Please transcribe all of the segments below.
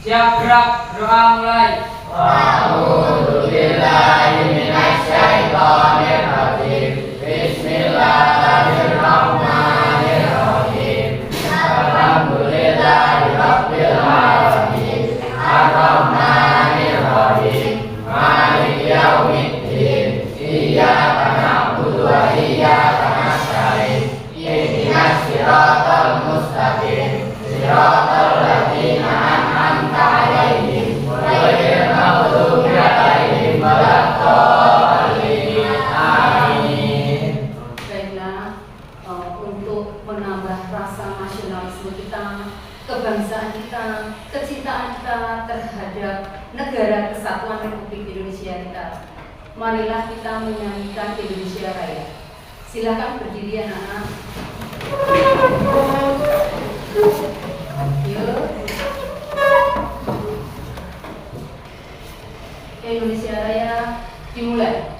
Siap gerak, doa mulai. A'udzubillahiminasyaitonirrajim. Bismillahirrahmanirrahim. Alhamdulillahirabbil alamin. Arrahmanirrahim. Maliki yaumiddin. Iyyaka na'budu wa iyyaka nasta'in. Ihdinas siratal mustaqim. Siratal ladzina an'amta 'alaihim ghairil maghdubi 'alaihim waladdallin. Amin. Baiklah, untuk menambah rasa nasionalisme kita, kebangsaan kita, kecintaan kita terhadap negara kesatuan Republik Indonesia kita, marilah kita menyanyikan Indonesia Raya. Silakan berdiri anak-anak. Yuk. Indonesia Raya dimulai.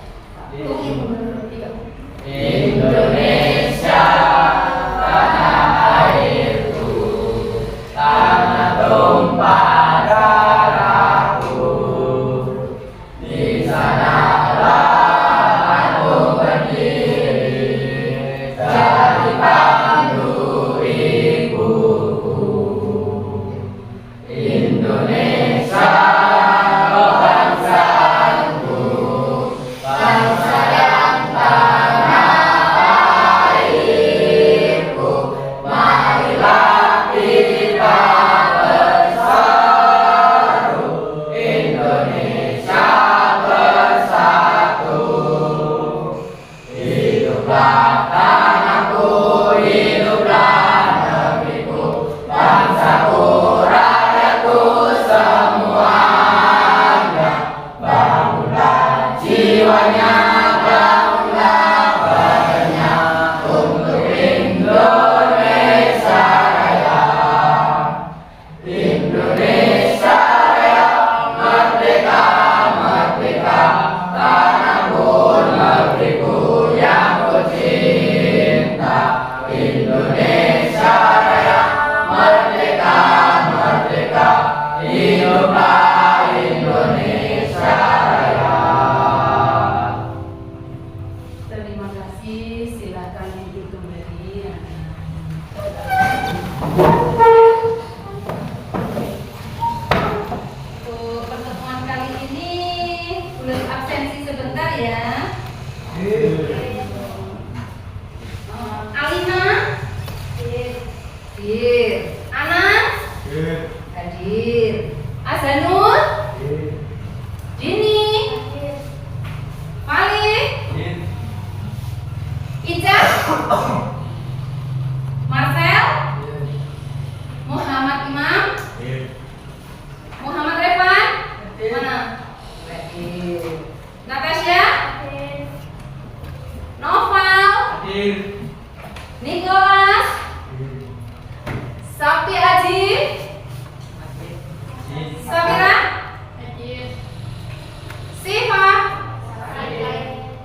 Indonesia tanah airku, tanah tumpah darahku. Di sanalah aku berdiri, jadi pandu ibuku. Indonesia, oh bangsaku, bangsa yang tanah airku. Marilah kita bersatu, Indonesia bersatu. Hiduplah tanahku, hiduplah negeriku, bangsaku, rakyatku semuanya. Bangunlah jiwanya, bangunlah badannya untuk Indonesia Raya. Indonesia Raya, merdeka, merdeka, tanahku, negeriku yang ku cinta. Indonesia Raya, merdeka, merdeka, hiduplah Indonesia Raya. Terima kasih, silakan duduk kembali. Untuk pertemuan kali ini boleh absensi sebentar ya. Alina, hadir. Anas, hadir. Azanur, Dini, Malik, Ica, Marcel, Muhammad Imam, Muhammad Revan, mana? Natasha, Noval, Nicholas, Sakti Aji, Samira, Siva.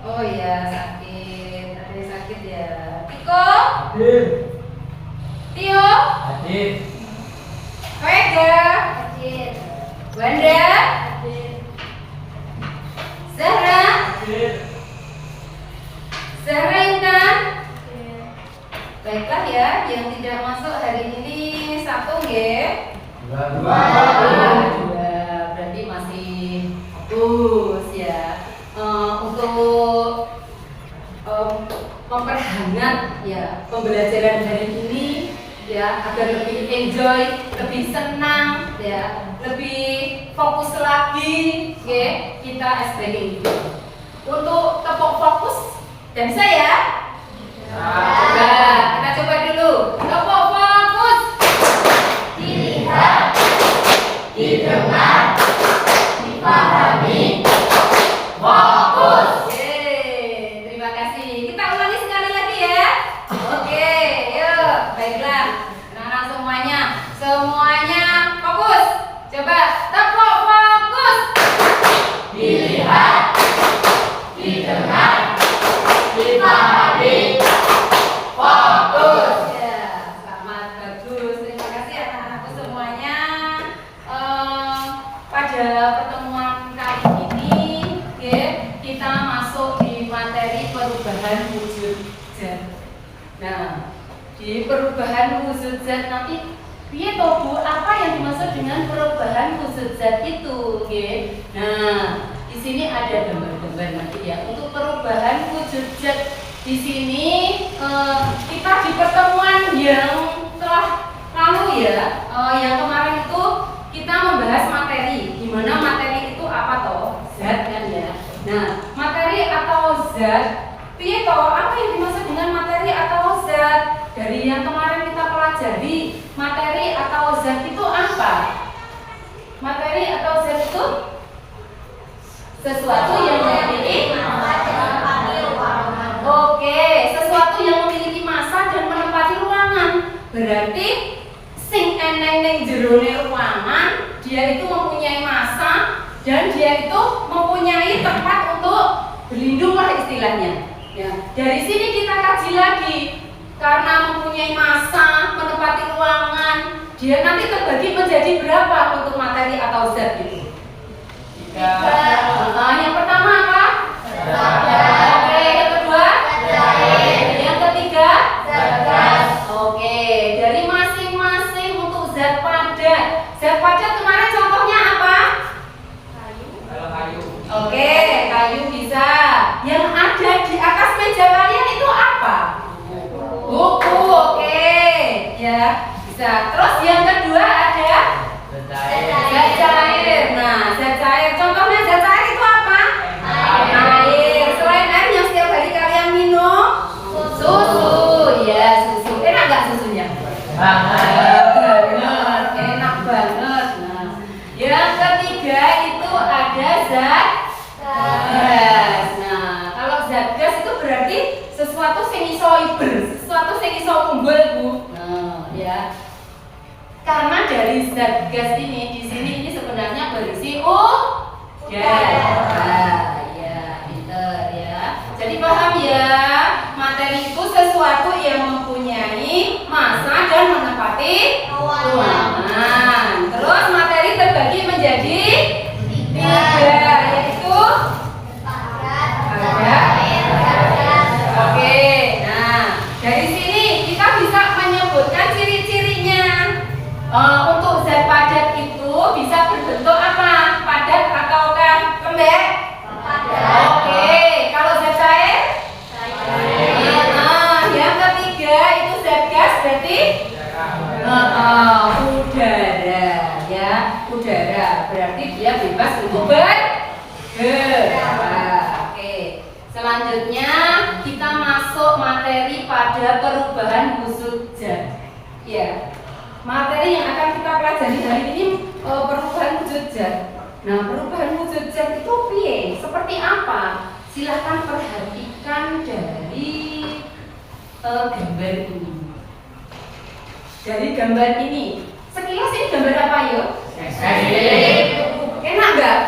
Oh iya, sakit. Ada sakit ya. Tiko, Tio, Vega, Wanda, Zahra, Zahra Intan. Baiklah ya, yang tidak masuk hari ini satu ya. Dua, berarti masih bagus ya. Untuk memperhangat ya pembelajaran hari ini ya, agar lebih enjoy, lebih senang ya, lebih fokus lagi ya, kita SPG itu. Untuk tepuk fokus dan saya. Nah, kita coba dulu. Tepuk fokus. Dilihat, didengar, dipahami, fokus. Oke, terima kasih. Kita ulangi sekali lagi ya. Oke, yuk. Baiklah. Anak-anak semuanya fokus. Coba tepuk fokus. Dilihat, didengar, dipahami, fokus. Ya, sama. perubahan wujud zat. Nah, di perubahan wujud zat nanti piye toh Bu, apa yang dimaksud dengan perubahan wujud zat itu? Oke. Nah, di sini ada gambar-gambar nanti ya. Untuk perubahan wujud zat di sini kita di pertemuan yang telah lalu ya, yang kemarin itu kita membahas materi. Di mana materi itu apa toh? Zat kan ya. Nah, materi atau zat, piye toh? Apa yang dimaksud dengan materi atau zat? Dari yang kemarin kita pelajari, materi atau zat itu apa? Materi atau zat itu sesuatu yang memiliki sesuatu yang memiliki massa dan menempati ruangan. Berarti sing eneng ning jerone ruangan, dia itu mempunyai massa dan dia itu mempunyai tempat untuk berlindung lah istilahnya. Ya, dari sini kita kaji lagi. Karena mempunyai massa, menempati ruangan, dia nanti terbagi menjadi berapa untuk materi atau zat itu? 3. Yang pertama apa? Oke, yang kedua? Yang ketiga? Oke, dari masing-masing untuk zat padat. Zat padat kemarin contohnya apa? Kayu. Oke, kayu bisa. Yang ada di atas meja kalian itu apa? Buku, oke. Ya, bisa. Terus yang kedua ada? Zat cair. Nah, zat cair. Contohnya zat cair itu apa? Air. Selain air yang setiap hari kalian minum? Susu. Ya, susu. Enak nggak susunya? Banget. Enak banget. Nah, yang ketiga itu ada zat gas. Nah, kalau zat gas itu berarti sesuatu sing iso iber, sesuatu sing iso kumpul, Bu. Nah, ya. Karena dari zat gas ini di sini ini sebenarnya berisi udara. Ya, pinter ya. Jadi paham ya, materi itu sesuatu yang mempunyai massa dan menempati ruangan. Terus materi terbagi menjadi 3, yaitu oke. Nah, dari sini kita bisa menyebutkan ciri-cirinya. Untuk zat padat itu bisa berbentuk apa? Padat ataukah lembek? Oke. Kalau zat cair? Yang ketiga itu zat gas berarti udara ya, udara berarti dia bebas untuk bergerak. Oke. Selanjutnya kita masuk materi pada perubahan wujud zat. Ya. Materi yang akan kita pelajari hari ini perubahan wujud zat. Nah, perubahan wujud zat itu piye? Seperti apa? Silahkan perhatikan dari gambar ini. Dari gambar ini, sekilas ini gambar apa yuk? Enak nggak?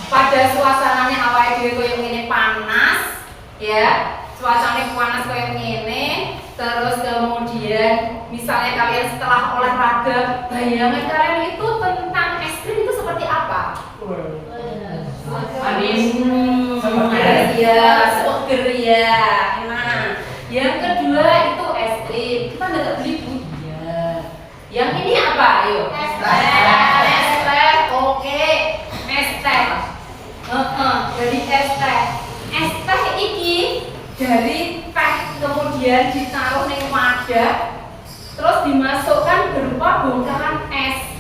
Pada suasananya awal dhewe koyo ngene panas, ya. Suasana panas koyo ngene. Terus kemudian misalnya kalian setelah olahraga, bayangan kalian itu tentang es krim itu seperti apa? Manis, ya, seger ya, enak. Yang kedua itu es krim. Kita nggak beli Bu. Ya. Yang ini apa? Ayo. Es teh. Oke. Es teh. Dari es teh. Es teh iki dari teh kemudian ditaruh ning wadah, terus dimasukkan berupa bongkahan es,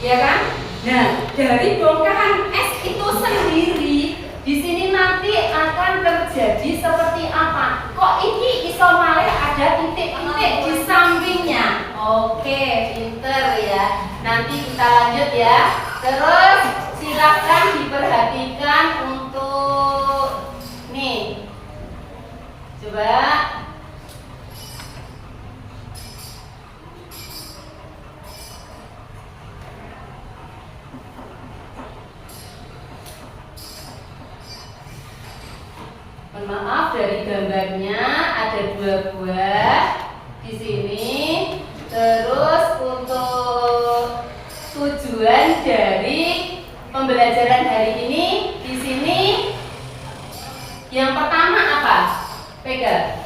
ya kan? Nah, dari bongkahan es itu sendiri di sini nanti akan terjadi seperti apa? Kok ini iso malih ada titik-titik di sampingnya? Oke, pinter ya. Nanti kita lanjut ya. Terus silakan diperhatikan untuk nih. Coba. Maaf, dari gambarnya ada 2 buah di sini. Terus untuk tujuan dari pembelajaran hari ini di sini Yang pertama apa? Pegang.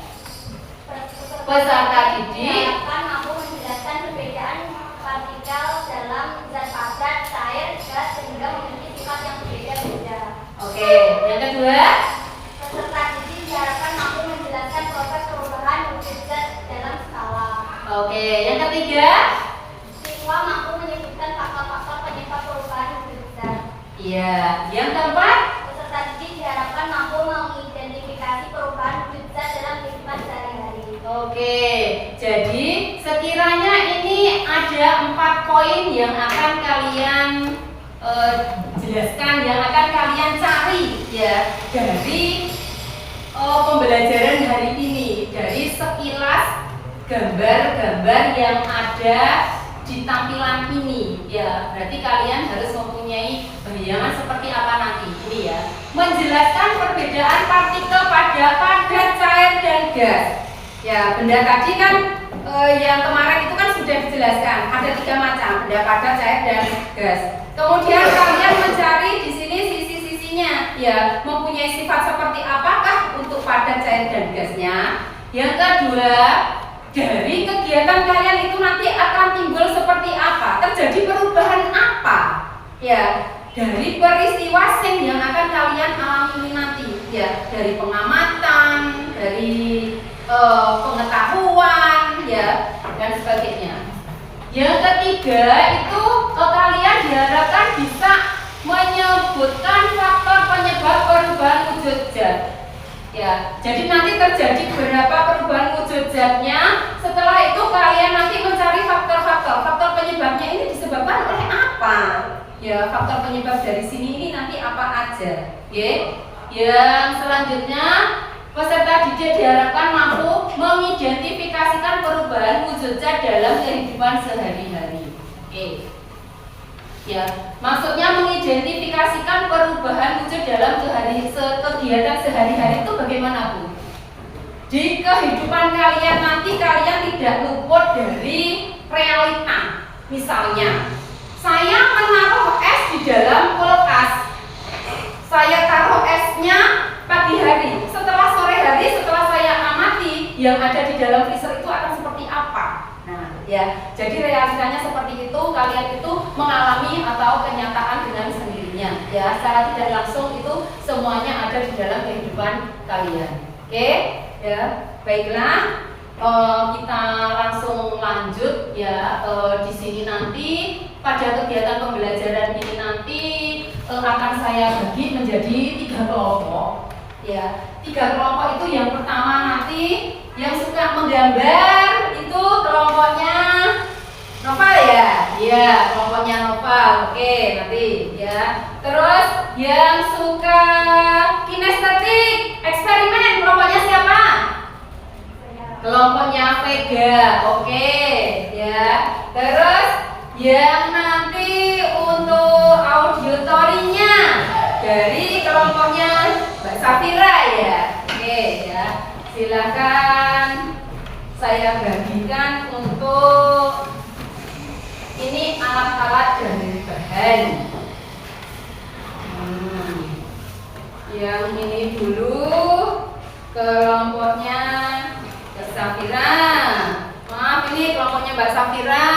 Peserta didik diharapkan mampu menjelaskan perbedaan partikel dalam zat padat, cair, gas sehingga memiliki sifat yang berbeda-beda. Oke, yang kedua? Peserta didik diharapkan mampu menjelaskan proses perubahan wujud zat dalam skala. Oke, yang ketiga? Siswa mampu menyebutkan faktor-faktor penyebab perubahan wujud zat. Iya, yang keempat? Peserta didik diharapkan mampu mengidentifikasi perubahan wujud zat dalam kehidupan sehari-hari. Oke, jadi sekiranya ini ada 4 poin yang akan kalian jelaskan, yang akan kalian cari ya dari pembelajaran hari ini, dari sekilas gambar-gambar yang ada di tampilan ini ya. Berarti kalian harus mempunyai bayangan seperti apa nanti ini ya. Menjelaskan perbedaan partikel padat, cair dan gas. Ya, benda tadi kan yang kemarin itu kan sudah dijelaskan, ada 3 macam, benda padat, cair dan gas. Kemudian kalian mencari di sini sisi-sisinya, ya, mempunyai sifat seperti apakah untuk padat, cair dan gasnya. Yang kedua, dari kegiatan kalian itu nanti akan timbul seperti apa? Terjadi perubahan apa? Ya, dari peristiwa yang akan kalian alami nanti, ya, dari pengamatan, dari pengetahuan ya dan sebagainya. Yang ketiga itu kalian diharapkan bisa menyebutkan faktor penyebab perubahan wujud zat. Ya, jadi nanti terjadi beberapa perubahan wujud zatnya. Setelah itu kalian nanti mencari faktor penyebabnya ini disebabkan oleh apa? Ya, faktor penyebab dari sini ini nanti apa aja? Oke. Yang selanjutnya peserta didik diharapkan mampu mengidentifikasikan perubahan wujud zat dalam kehidupan sehari-hari. Oke. Ya, maksudnya mengidentifikasikan perubahan wujud dalam kegiatan sehari-hari itu bagaimana, Bu? Di kehidupan kalian nanti kalian tidak luput dari realita. Misalnya, saya menaruh es di dalam kulkas. Saya taruh esnya pagi hari. Setelah sore hari, setelah saya amati, yang ada di dalam freezer itu akan seperti apa? Nah, ya, jadi realitanya seperti itu. Kalian itu mengalami atau kenyataan dengan sendirinya. Ya, secara tidak langsung itu semuanya ada di dalam kehidupan kalian. Oke, ya, baiklah. Kita langsung lanjut ya. Di sini nanti pada kegiatan pembelajaran ini nanti akan saya bagi menjadi 3 kelompok. Ya, 3 kelompok itu yang pertama nanti yang suka menggambar itu kelompoknya Noval ya. Iya, kelompoknya Noval. Oke, nanti ya. Terus yang suka kinestetik, eksperimen kelompoknya siapa? Kelompoknya Vega. Oke, ya. Terus yang nanti untuk auditorinya dari kelompoknya Mbak Safira ya. Oke ya. Silakan saya bagikan untuk ini alat-alat dari bahan. Yang ini dulu kelompoknya Mbak Safira. Maaf, ini kelompoknya Mbak Safira.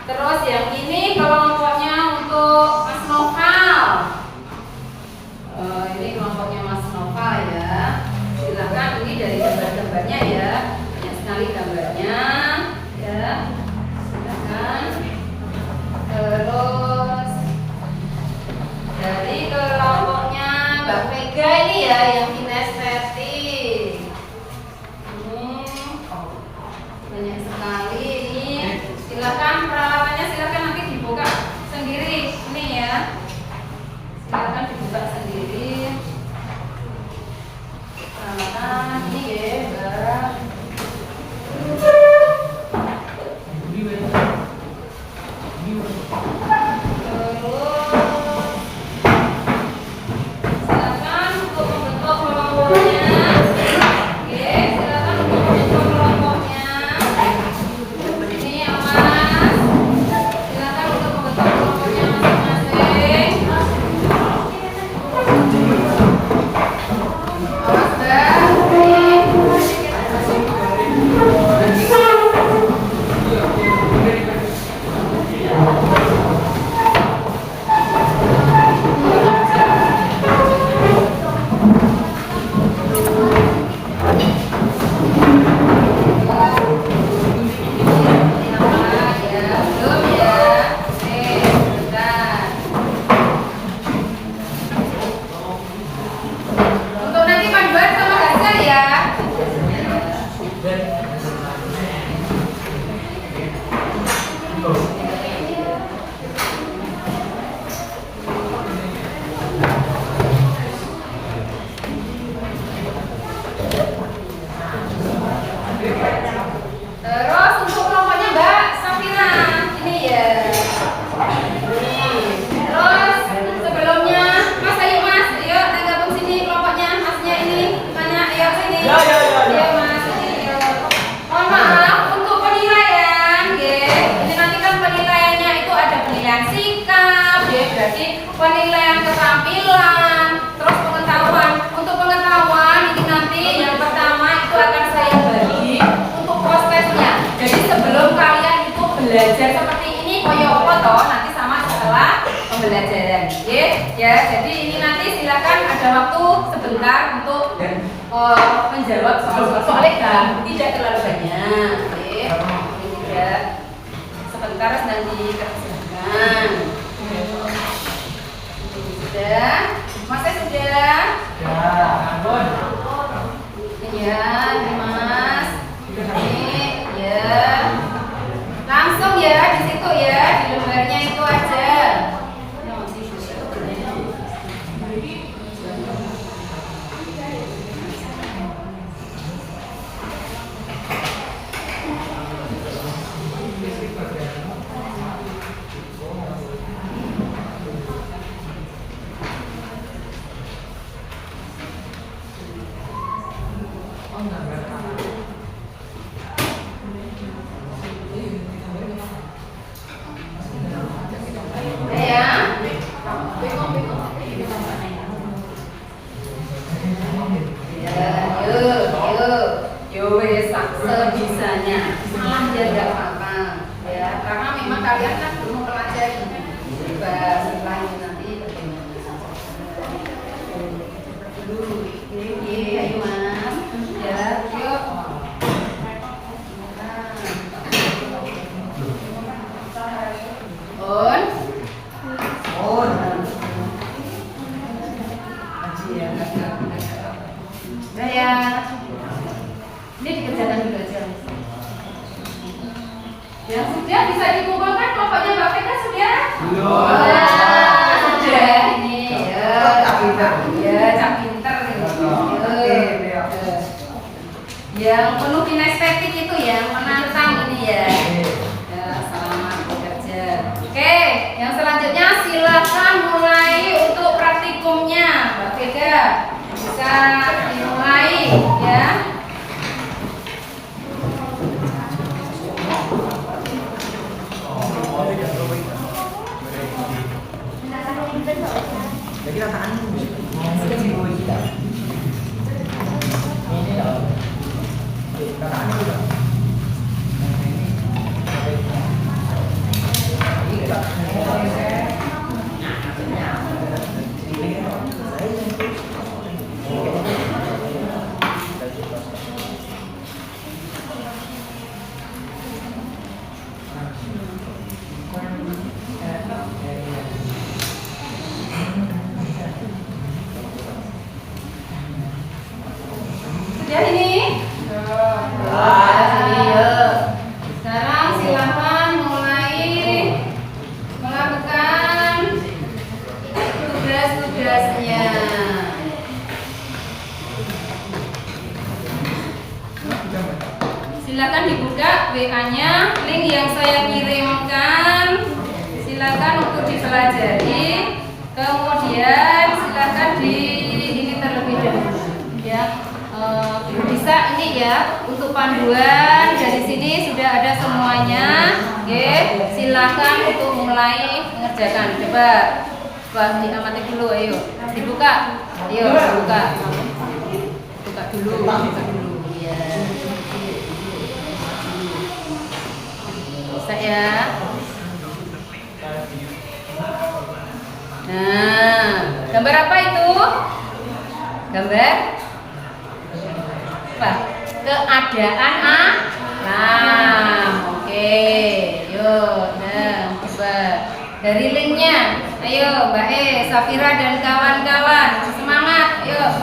Terus yang ini kelompoknya untuk Mas Noval. Ini kelompoknya Mas Noval ya. Silakan, ini dari gambar-gambarnya ya. Banyak sekali gambarnya ya. Silakan. Terus dari kelompoknya Mbak Vega ini ya yang kinestetik. Banyak sekali ini. Silakan peralatannya, silakan nanti dibuka sendiri ini ya. Silakan dibuka sendiri. Peralatan ini ya, Mbak. Terus silakan untuk membentuk kelompok Ya, jadi ini nanti silakan ada waktu sebentar untuk menjawab soal-soalnya kan tidak terlalu banyak. Oke, ini tidak sebentar nanti kerjakan. Sudah, Mas sudah. Ya, ampun. Ya, ini Mas. Ini ya. Langsung ya di situ ya, di lembarnya itu aja. Sebisanya, salah ya tidak apa-apa ya, karena memang kalian kan belum mempelajari. Coba setelah ini nanti bagaimana? Dulu, ini ayo Mas, ya, yuk. On. Udah ya. Ini dikerjakan dulu aja. Yang sudah bisa dikumpulkan kelompoknya Mbak Vega sudah? Belum. Sudah ini. Cak pinter. Ya, cak pinter nih. Yang penuh kinestetik itu yang menantang ini ya. Ya, selamat bekerja. Oke, yang selanjutnya silakan mulai untuk praktikumnya Mbak Vega. Bisa dimulai ya. Jadi rataan ini Sudah ini? Sekarang silakan mulai melakukan tugas-tugasnya. Silakan dibuka WA-nya, link yang saya kirimkan. Silakan untuk dipelajari. Kemudian silakan ini terlebih dahulu ya. Bisa ini ya untuk panduan dari sini sudah ada semuanya. Oke, silakan untuk mulai mengerjakan. Coba diamati dulu, ayo dibuka, ayo buka dulu ya. Bisa ya. Nah, gambar apa itu? Gambar apa? Keadaan alam. Oke, yuk, nah, coba dari linknya. Ayo, Mbak Safira dan kawan-kawan, semangat, yuk.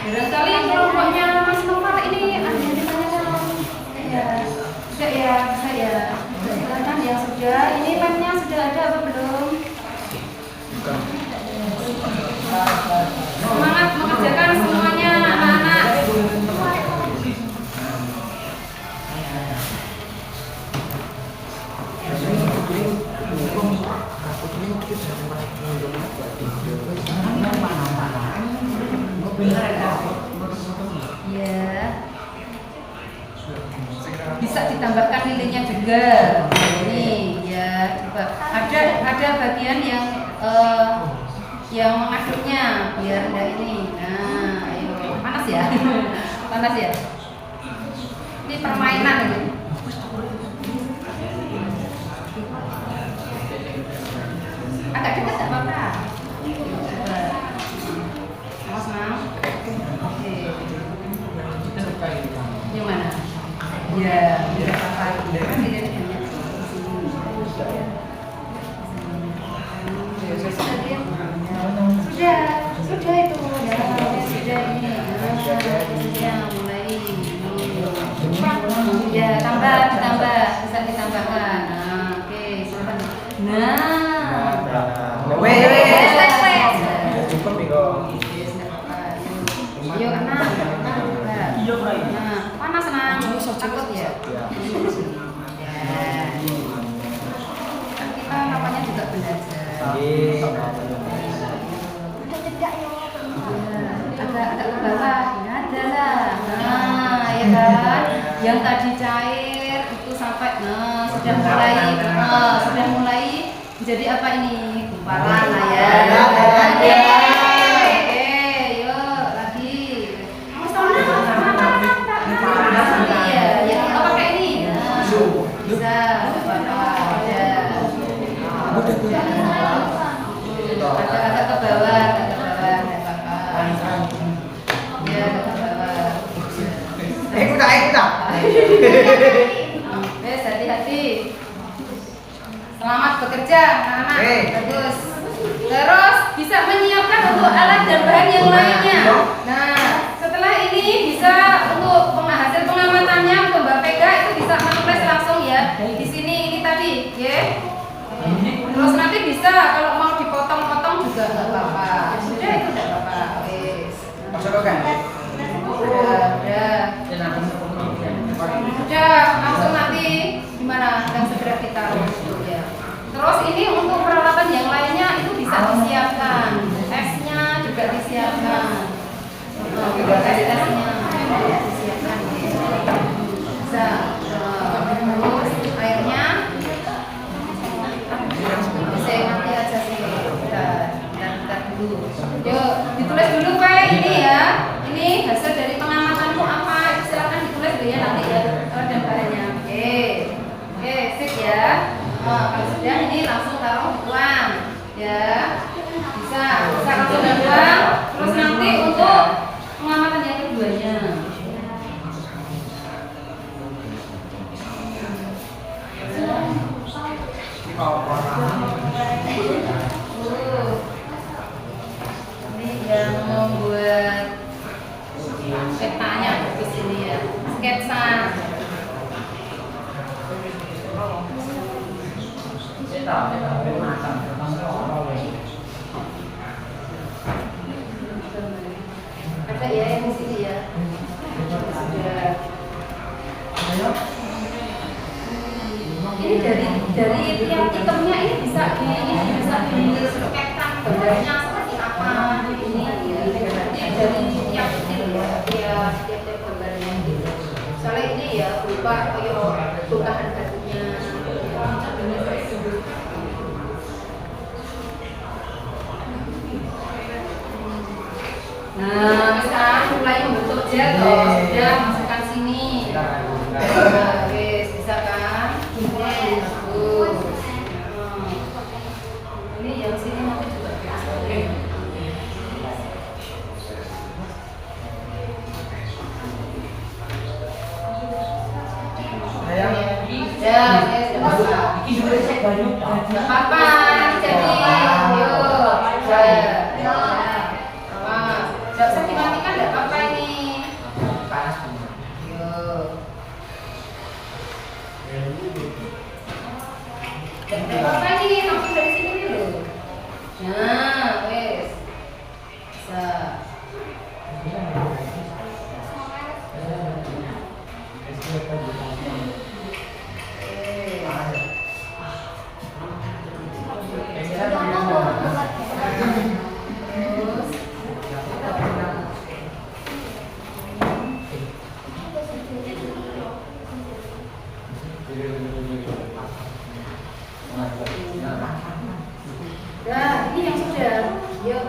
Barangkali kelompoknya Mas Nova ini ada yang ditanyakan. Ya, saya. Silakan yang sudah. Ini lemnya sudah ada apa belum? Semangat mengerjakan semuanya anak-anak. Ya. Bisa ditambahkan nilainya juga. Ini ya, coba. Ada bagian yang yang mengaduknya biar enggak ini. Nah, ayo panas ya. Panas ya. Ini permainan ini. Agak dekat enggak apa-apa. Mas Mang. Oke. Yang mana? Ya, tidak apa-apa. Kan tidak ada. Sudah itu ya, sudah ini ya mulai ya tambah bisa ditambahkan. Nah, oke silakan. Cukup nih kok. Yuk nah panas nang takut ya. Kan kita namanya juga belajar. Agak ke bawah ya ada lah. Nah ya kan yang tadi cair itu sampai sudah mulai jadi apa ini gumpalan lah ya. Oke yuk lagi ya apa kayak ini bisa agak ke bawah hati-hati. Selamat bekerja, anak-anak. Bagus. Terus bisa menyiapkan untuk alat dan bahan yang lainnya. Nah, setelah ini bisa untuk hasil pengamatannya untuk Mbak Vega itu bisa menulis langsung ya di sini ini tadi, ya. Terus nanti bisa kalau mau dipotong-potong juga nggak apa-apa. Sudah itu nggak apa-apa. Udah langsung nanti gimana dan segera kita urus ya. Terus ini untuk peralatan yang lainnya itu bisa disiapkan, esnya juga disiapkan, esnya disiapkan bisa. Terus airnya bisa nanti aja sih kita dulu. Yuk ditulis dulu Pak ini ya. Ini hasil dari pengamatanku apa? Silakan ditulis dulu ya nanti ya dan bahannya. Oke, sip ya. Kalau sudah ini langsung taruh uang ya. Bisa langsung uang. Terus nanti untuk pengamatan yang keduanya. Ini yang membuat petanya di sini ya, sketsa. Ada ya yang di sini ya. Ini dari tiap itemnya ini bisa disketkan gambarnya seperti apa ini ya. Dari tiap gambarnya gitu. Soalnya ini ya berupa bahan bakunya. Nah, sekarang mulai membentuk gel toh, sudah masukkan sini. Oke, bisa kan? Bagus. Ini yang sini nanti juga bisa. Apa? Jadi, yuk, nggak usah dimatikan, nggak apa-apa ini. Panas. Yuk. Nggak apa-apa ini, langsung dari sini dulu. Nah, wes. Bisa. Nah, ini yang sudah. Yuk.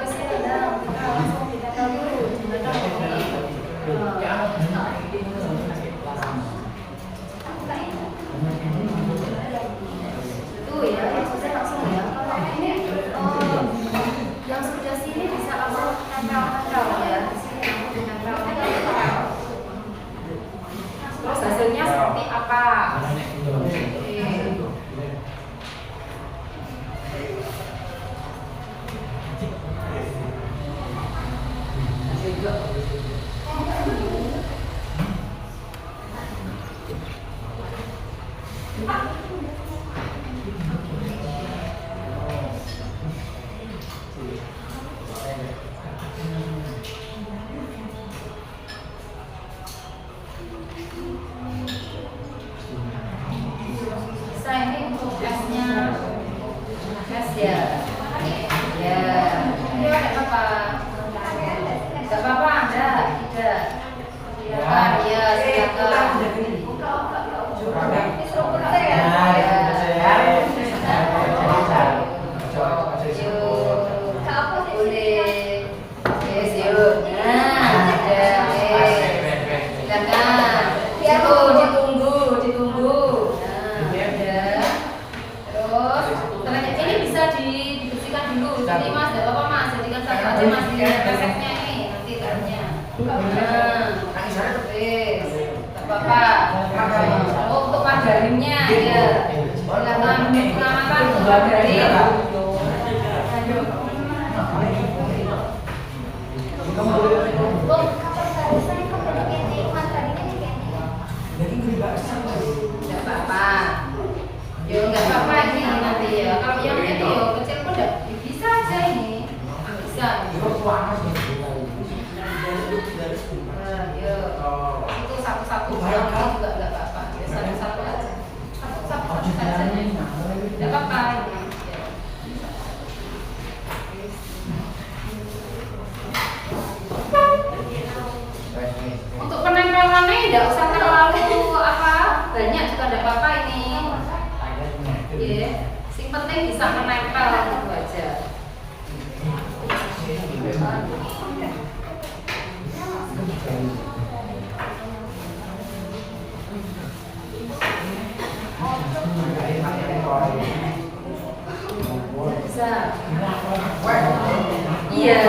resepnya ini nanti caranya. Apa-apa. Untuk margarinnya ya. Selama menit pengamatan margarin. Tidak apa-apa. Yo nggak apa-apa ini nanti ya. Kalau yang itu yo kecil pun bisa aja ini. Bisa. Yo. Itu satu-satu juga nggak apa-apa. Ya, satu-satu aja. Satu-satu saja. Nggak apa-apa. Untuk penempelannya tidak usah terlalu banyak juga tidak apa-apa ini. Ya, sing penting bisa menempel gitu aja. Bisa. Iya.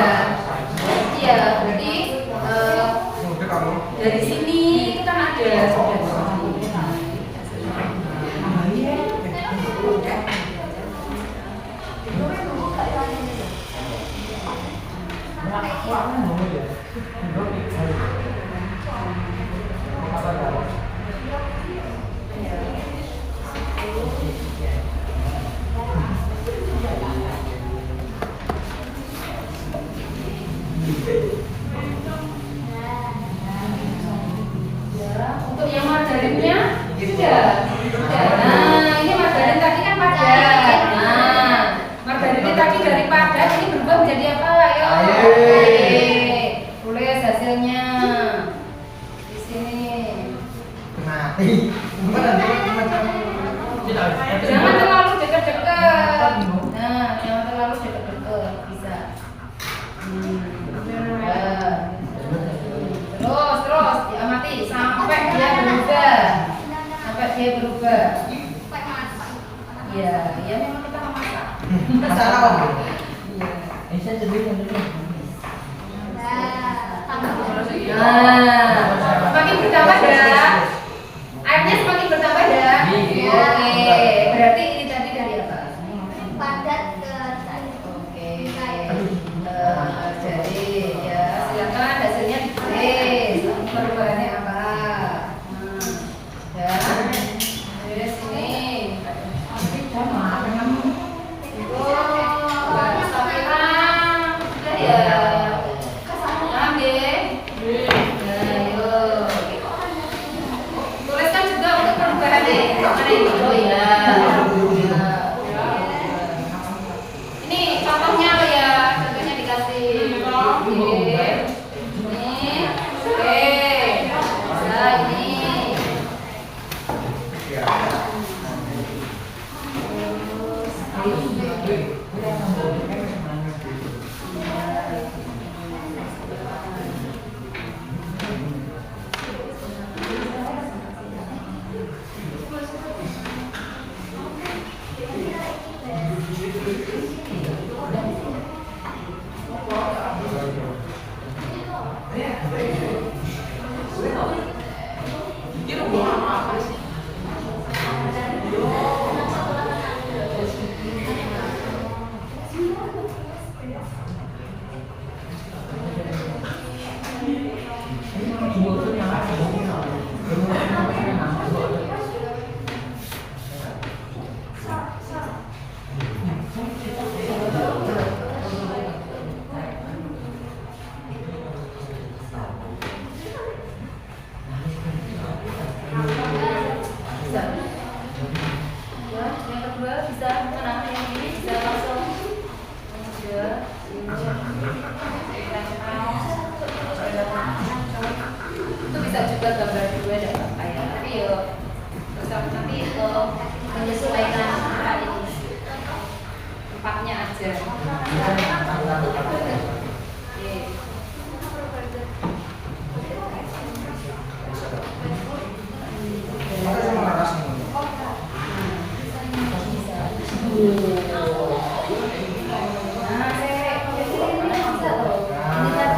Iya, berarti dari sini itu kan ada untuk yang margarinnya sudah. Nah, ini margarin tadi kan padat. Nah, margarinnya tadi dari padat ini berubah menjadi apa? Ayo. Tulis hasilnya di sini. Jangan terlalu dekat-dekat. Nah, jangan terlalu dekat-dekat. Bisa. Terus diamati sampai dia berubah. Sampai dia berubah. Iya, ya memang kita memasak. Masalah apa? Iya. Saya jadi Semakin bertambah ya. Airnya semakin bertambah ya. Oke, berarti ini tadi dari apa? Padat ke Oke. Jadi ya silakan hasilnya ditulis. Perubahannya apa? Ya. Dari sini. Tuliskan juga untuk perubahannya. Oh iya. Ini contohnya lo ya, contohnya dikasih. Oke. Ini. Oke. Bisa ini. Bisa. Ya, yang kedua bisa mana yang ini bisa langsung. Ya, itu bisa juga gambar dua dan apa ya. Tapi yo terus nanti itu menyesuaikan ini tempatnya aja. Nah,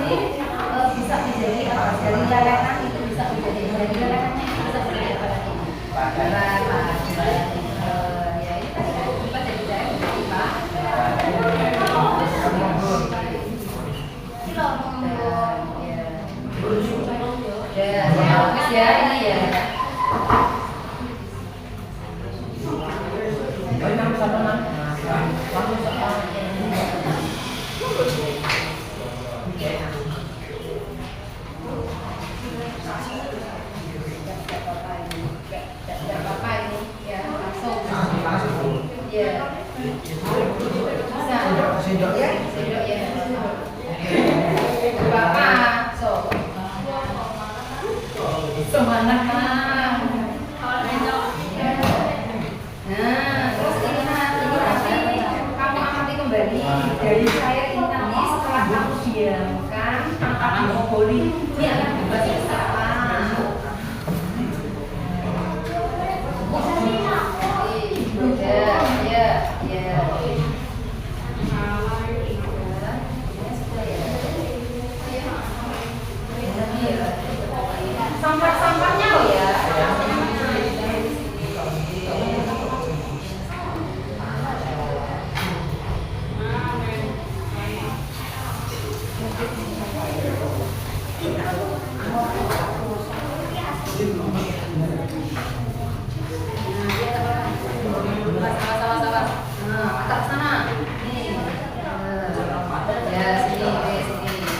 nanti bisa menjadi apa? Dari lelehan itu bisa menjadi dari lelehannya itu bisa menjadi apa lagi? Padaran, ya ini tadi kan kita jadi cair menjadi pak. Ya, bagus ya ini ya. Sendok ya? Sendok ya. Bapak, so. Semangat Kang. Nah, terus ini nanti kamu amati kembali dari saya ini nanti setelah kamu diamkan angkat brokoli ini akan berbasis apa? Ya. Sampah-sampahnya loh ya. Sabar. Nah, atas sana. Nih. Ya, sini.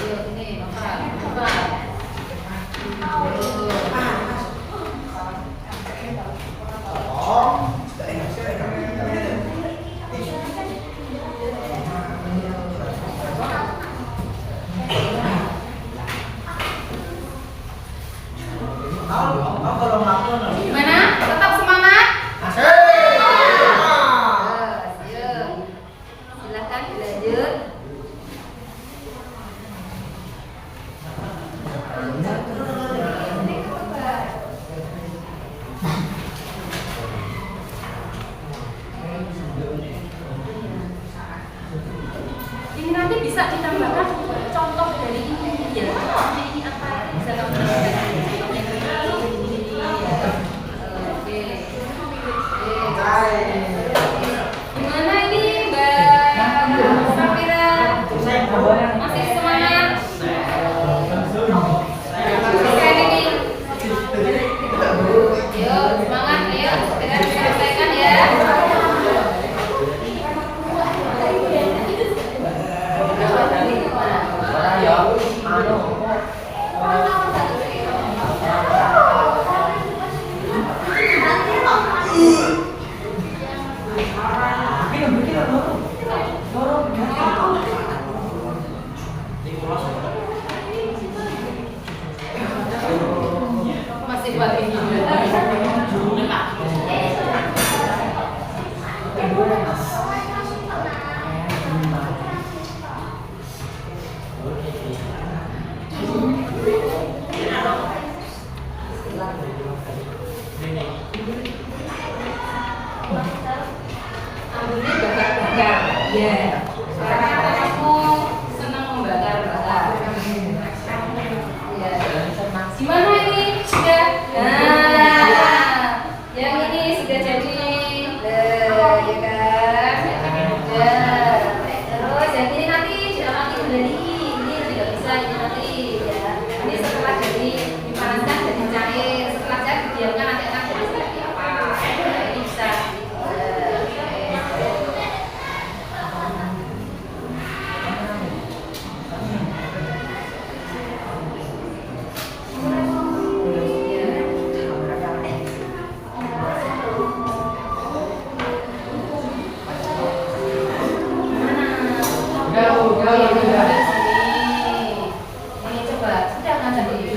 Yuk, ini, Bapak. Gimana? Tetap semangat? Silakan dilanjut. Ini nanti bisa ditambahkan contoh dari ini ya. Ini apa? Bisa kamu tambahkan contohnya dari ini. Oke. Gimana ini Mbak Safira? Masih semangat? Bisa ini? Yuk, semangat ya. Kita selesaikan ya. Masih bagi Ambilnya bakar-bakar. Ya. Karena aku senang membakar-bakar. Ya. Gimana ini? Sudah? Nah, yang ini sudah jadi. Ya kan? Ya. Terus yang ini nanti tidak lagi menjadi. Ini tidak bisa ini nanti. Ya. Ini setelah jadi dipanaskan jadi cair. Setelah cair didiamkan nanti akan jadi seperti apa? Nah, ini bisa. Ini coba, sudah kan tadi?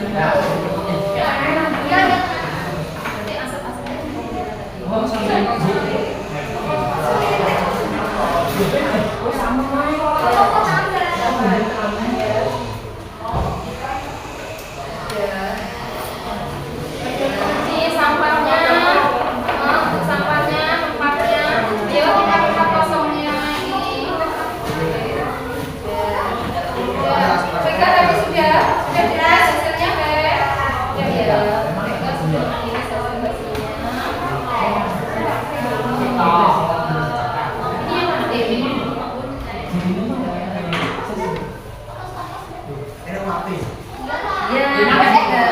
Ya, nah itu asapnya.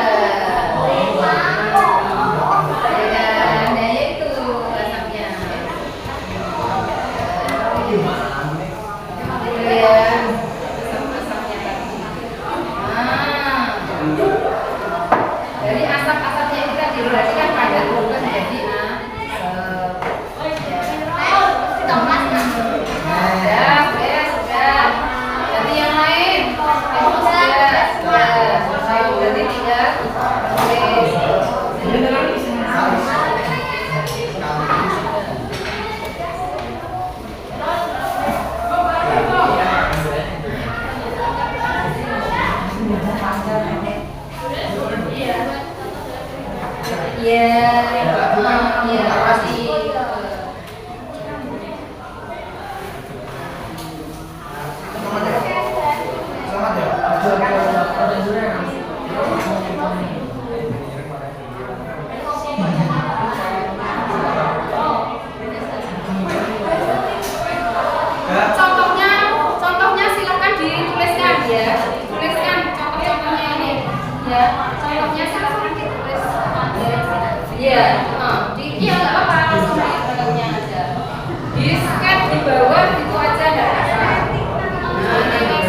Dari asap-asapnya itu kan berarti kan padat bukan jadi sudah. Nanti yang lain, berarti tinggal. Iya, pasti. Contohnya silakan dituliskan ya. Tuliskan contoh-contohnya ini. Ya, contohnya silakan ditulis. Ya, iya nggak apa-apa, langsung di belakangnya aja. Di scan di bawah itu aja nggak apa-apa. Nah, ini.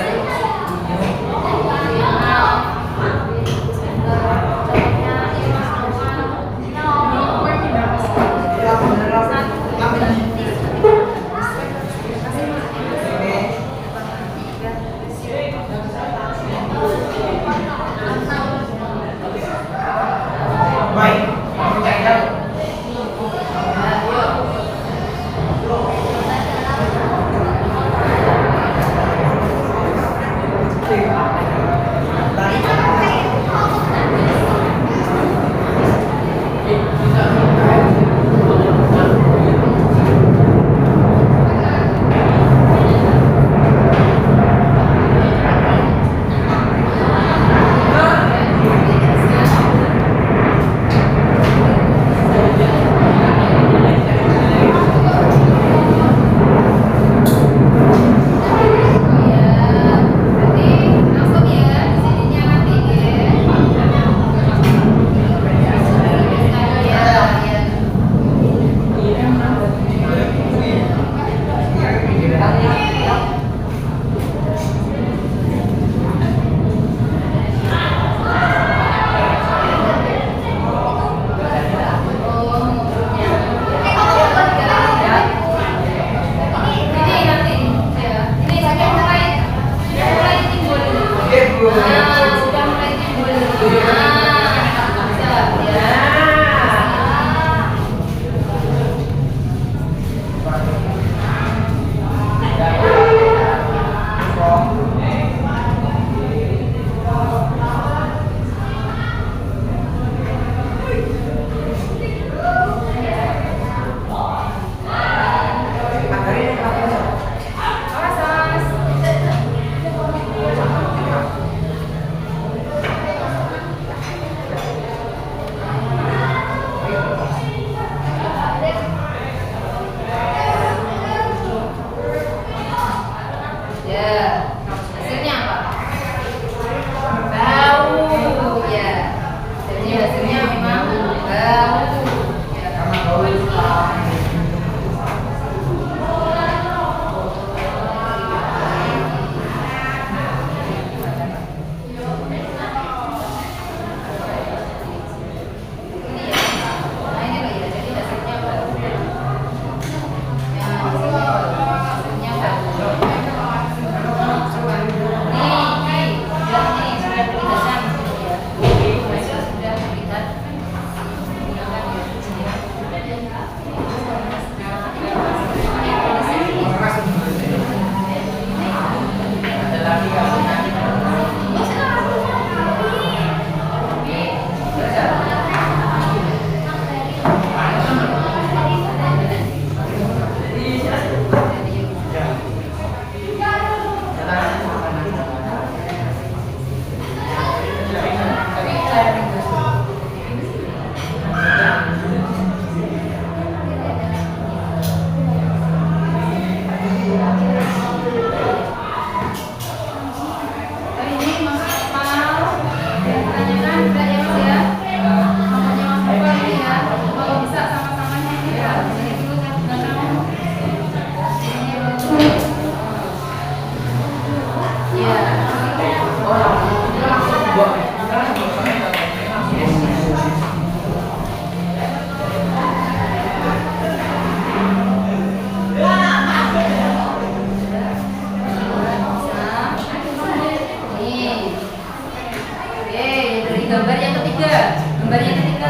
Gambar yang ketiga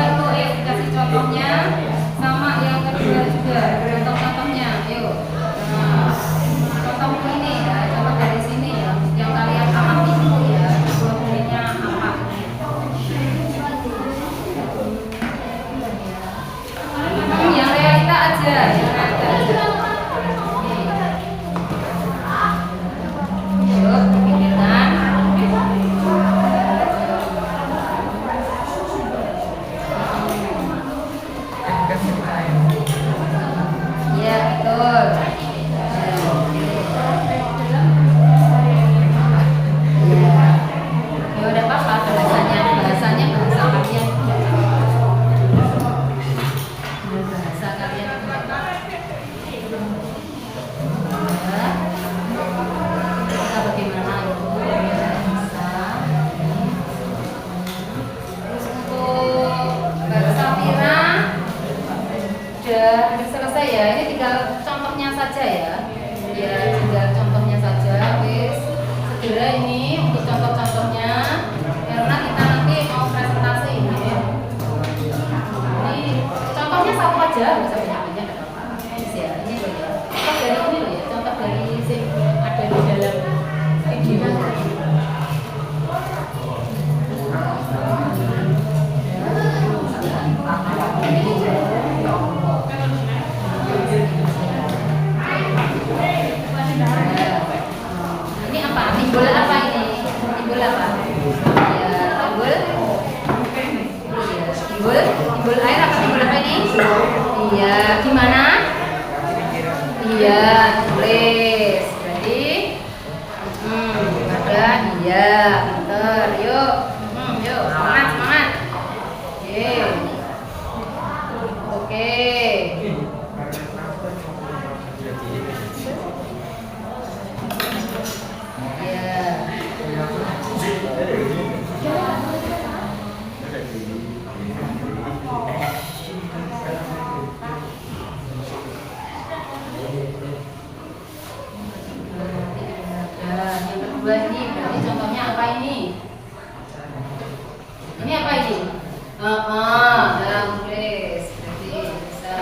itu dikasih contohnya sama yang kedua juga, contoh-contohnya, yuk. Nah, contoh ini ya, contoh dari sini ya, yang kalian amati itu ya, dua bunyinya apa? Yang realita aja, yang realita aja. Yuk, pikirkan. Ya, betul. Ya udah apa-apa, bahasanya bahasa kalian. Bahasa kalian itu apa? Ya. Kita bagaimana itu? Bisa. Terus untuk bahasa Mira udah selesai ya, ini tinggal contohnya saja ya, tinggal contohnya saja, wis segera ini untuk contoh-contohnya karena kita nanti mau presentasi ini contohnya satu aja, nggak usah banyak-banyak, nggak apa-apa ya, ini loh ya, contoh dari ini loh ya, contoh dari yang ada di dalam video. Ini apa? Timbul apa ini? Timbul apa? Ya, timbul air apa? Timbul apa ini? Iya, gimana? Iya, tulis. Berarti, ada iya, pinter. Yuk, yuk, semangat. Oke. Yang kedua ini berarti contohnya apa ini? Ini apa ini? Dalam tulis berarti bisa.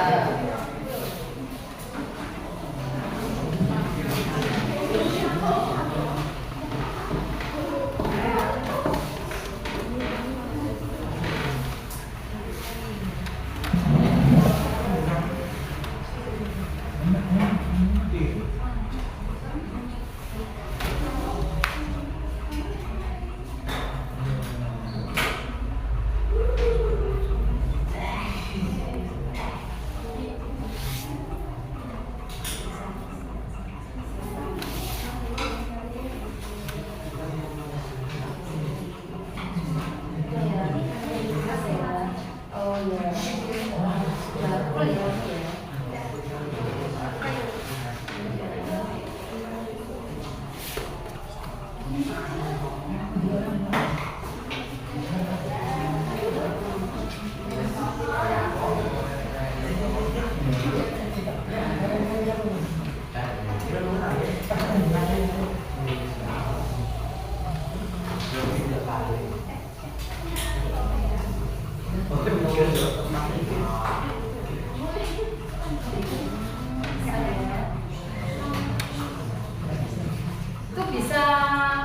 Itu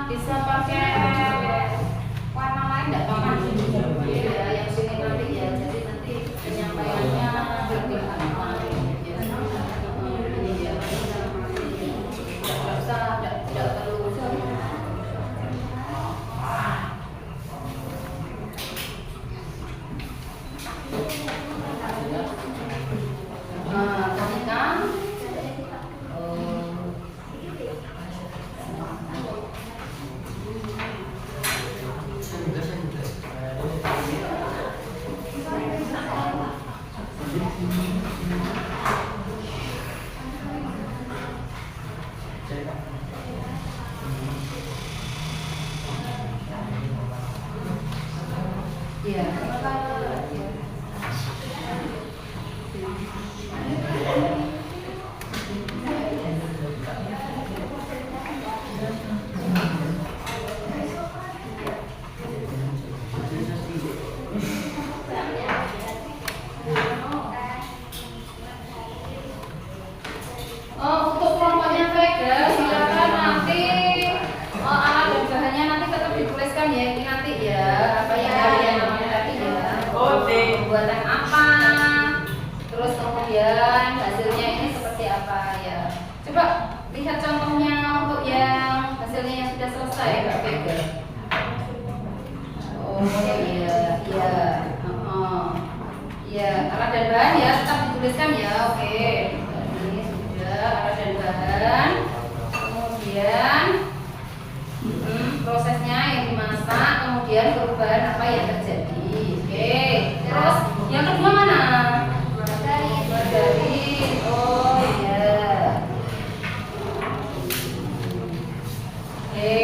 bisa pakai warna lain enggak apa-apa. Ya, yang sini nanti ya, jadi nanti penyampaiannya lebih apa ya. Ini ya, tidak perlu. Perhatikan. Iya. Oh, untuk kelompoknya Vega, silakan nanti alat dan bahannya nanti tetap dituliskan ya, ini nanti ya apa yang kalian namanya tadi ya. Pembuatan apa, terus kemudian hasilnya ini seperti apa ya. Coba lihat contohnya untuk yang hasilnya yang sudah selesai, Mbak Vega. Oh iya, iya, iya, alat dan bahan ya tetap dituliskan ya, oke. Ini sudah alat dan bahan, kemudian prosesnya yang dimasak, kemudian perubahan apa yang terjadi, oke. Terus yang kedua mana? Margarin, oh iya. Oke.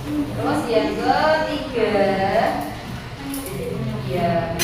Terus yang ketiga, ya.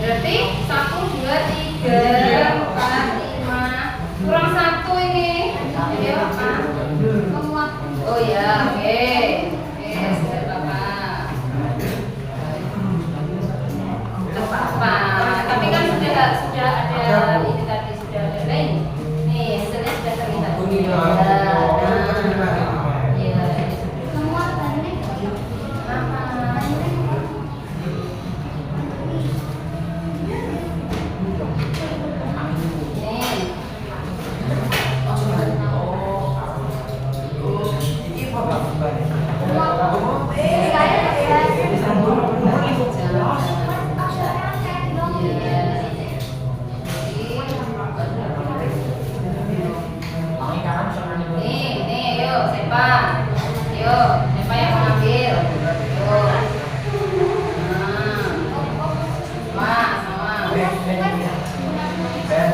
Berarti 1, 2, 3, 4, 5 kurang 1 ini. Jadi apa? Oh ya, oke. Oke, sudah Bapak. Apa? Tapi kan sudah ada ini tadi sudah ada lain. Nih, hasilnya sudah terlihat.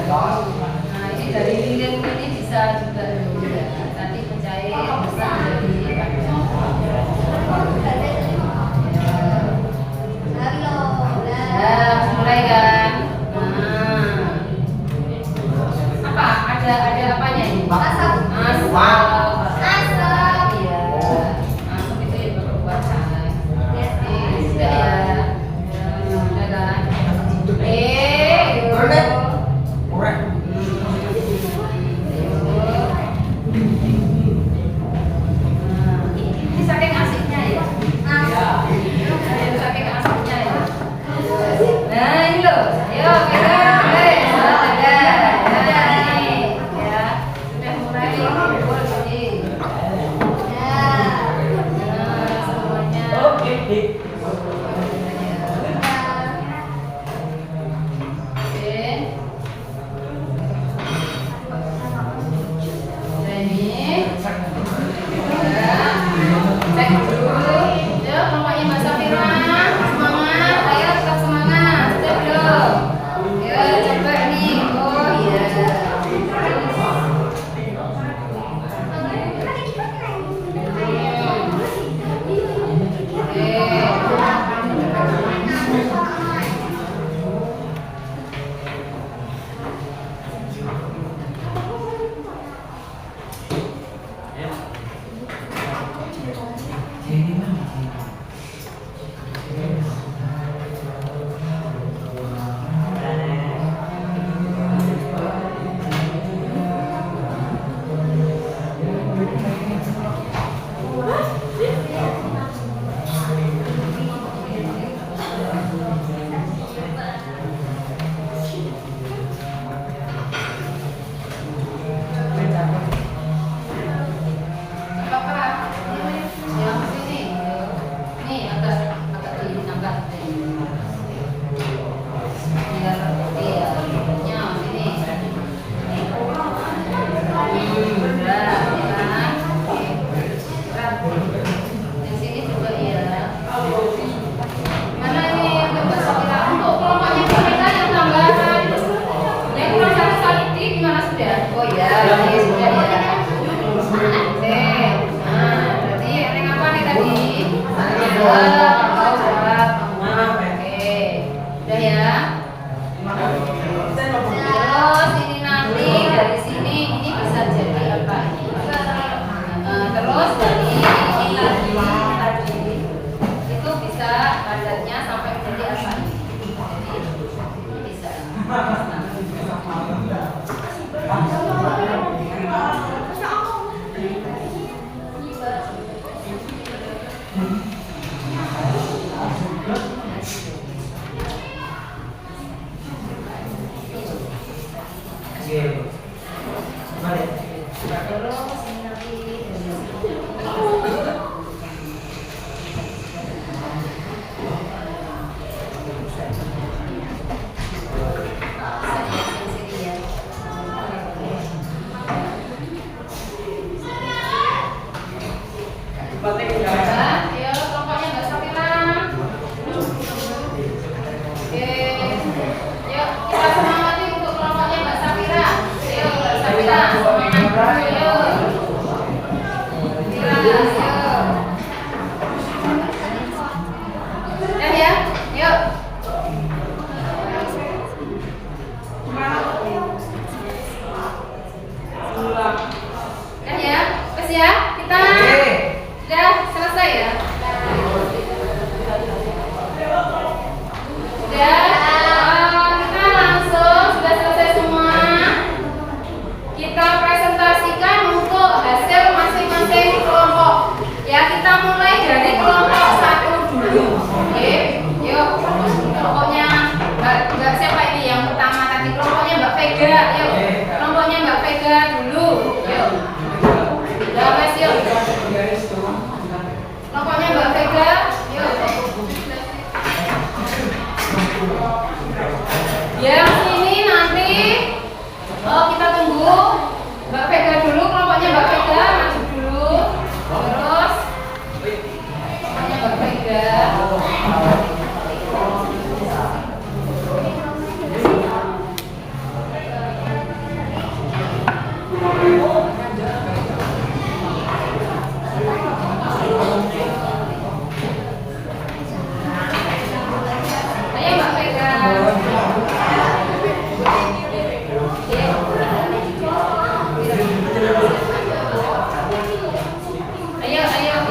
Nah, ini dari lilin ini bisa juga ya. Nanti pencair bisa menjadi panjang. Mulai kan? Apa? Ada apanya ini? Asap. Iya. Asap itu ya berbuatan. Sudah ya. Sudah kan? Ini saking asiknya ya. Saking asiknya ya. Nah ini loh, ayo kita mulai. Ada nih, ya sudah mulai kumpul ini. Semuanya. Oke. kesini nanti. Ayo, kelompoknya Mbak Safira. Oke, yuk kita semangati untuk kelompoknya Mbak Safira. Ayo Mbak Safira, semangat. Ayo. Ya, yuk. Ya, wes ya, kita udah selesai ya. Udah, kita langsung sudah selesai semua. Kita presentasikan untuk hasil masing-masing kelompok. Ya, kita mulai dari kelompok 1 dulu. Oke, yuk. Kelompoknya Mbak siapa ini yang pertama tadi? Kelompoknya Mbak Vega. Yuk, kelompoknya Mbak Vega dulu. Yuk. Udah, wes yuk. Kelompoknya Mbak Vega. Yuk. Yang ini nanti kita tunggu Mbak Vega dulu, kelompoknya Mbak Vega maju dulu. Terus kelompoknya Mbak Vega. Ayo Mbak Vega. Ayo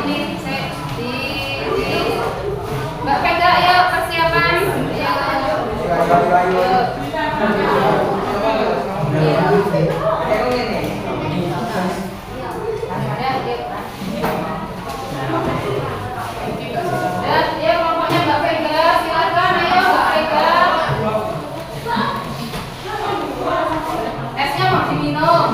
ini saya di Mbak Vega, ayo persiapan. Ayo. Ya, kelompoknya Mbak Vega, silakan. Ayo Mbak Vega. Esnya mau diminum.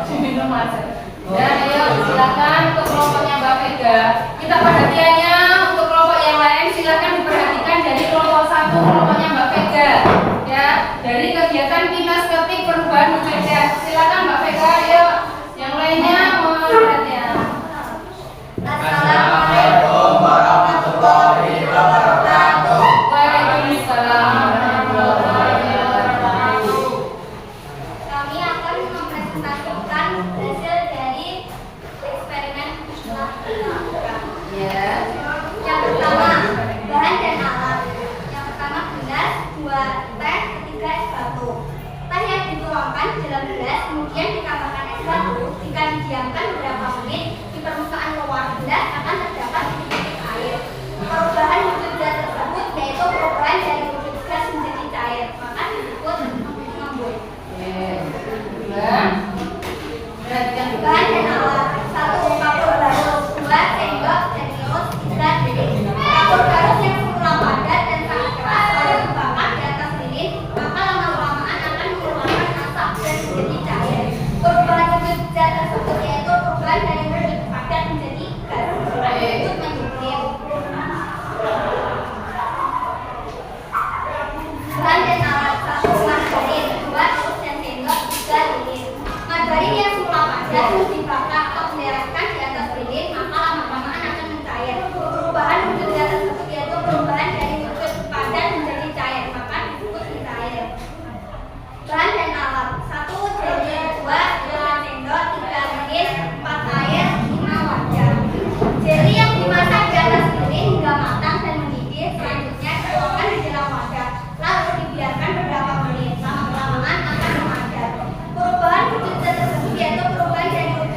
Diminum aja. Dan ayo silakan untuk kelompoknya Mbak Vega. Kita perhatiannya untuk kelompok yang lain silakan diperhatikan dari kelompok 1 kelompoknya Mbak Vega. Ya, dari kegiatan Kinas Ketik Perubahan Wujud Sehat. Silakan Mbak Vega, ayo. Yang lainnya mohon perhatian. Assalamualaikum warahmatullahi wabarakatuh. Waalaikumsalam warahmatullahi wabarakatuh. Kami akan mempresentasikan hasil dari eksperimen setelah kita lakukan. Ya. Yang pertama, bahan dan alat. Yang pertama gelas, 2 teh, 3 es batu. Teh yang dituangkan di dalam gelas kemudian ditambahkan es batu. Jika didiamkan beberapa menit, di permukaan luar gelas akan terdapat titik air. Perubahan wujud zat tersebut yaitu perubahan dari wujud gas menjadi cair, maka disebut mengembun. Perhatikan Bahan dan alat. 1 kapur barus, 2 sendok jenius, 3 piring. Kapur barus yang semula padat dan sangat keras lalu dibakar di atas lilin, maka lama-kelamaan akan mengeluarkan asap dan menjadi cair. Perubahan wujud zat tersebut yaitu perubahan dari wujud padat menjadi gas. Wujud menyempit. Bahan dan alat. 1 margarin, 2 tusuk dan sendok, 3 lilin. Margarin yang semula padat dibakar atau dibereskan di atas lilin, maka lama-kelamaan akan mencair. Perubahan wujud zat tersebut yaitu perubahan dari wujud padat menjadi cair, maka disebut mencair. Bahan dan alat. 1 jeli, 2 dengan sendok, 3 lilin, 4 air, 5 wajan. Jeli yang dimasak di atas lilin hingga matang dan mendidih, selanjutnya dituangkan di dalam wadah, lalu dibiarkan beberapa menit. Lama-kelamaan akan memadat. Perubahan wujud zat tersebut yaitu perubahan dari wujud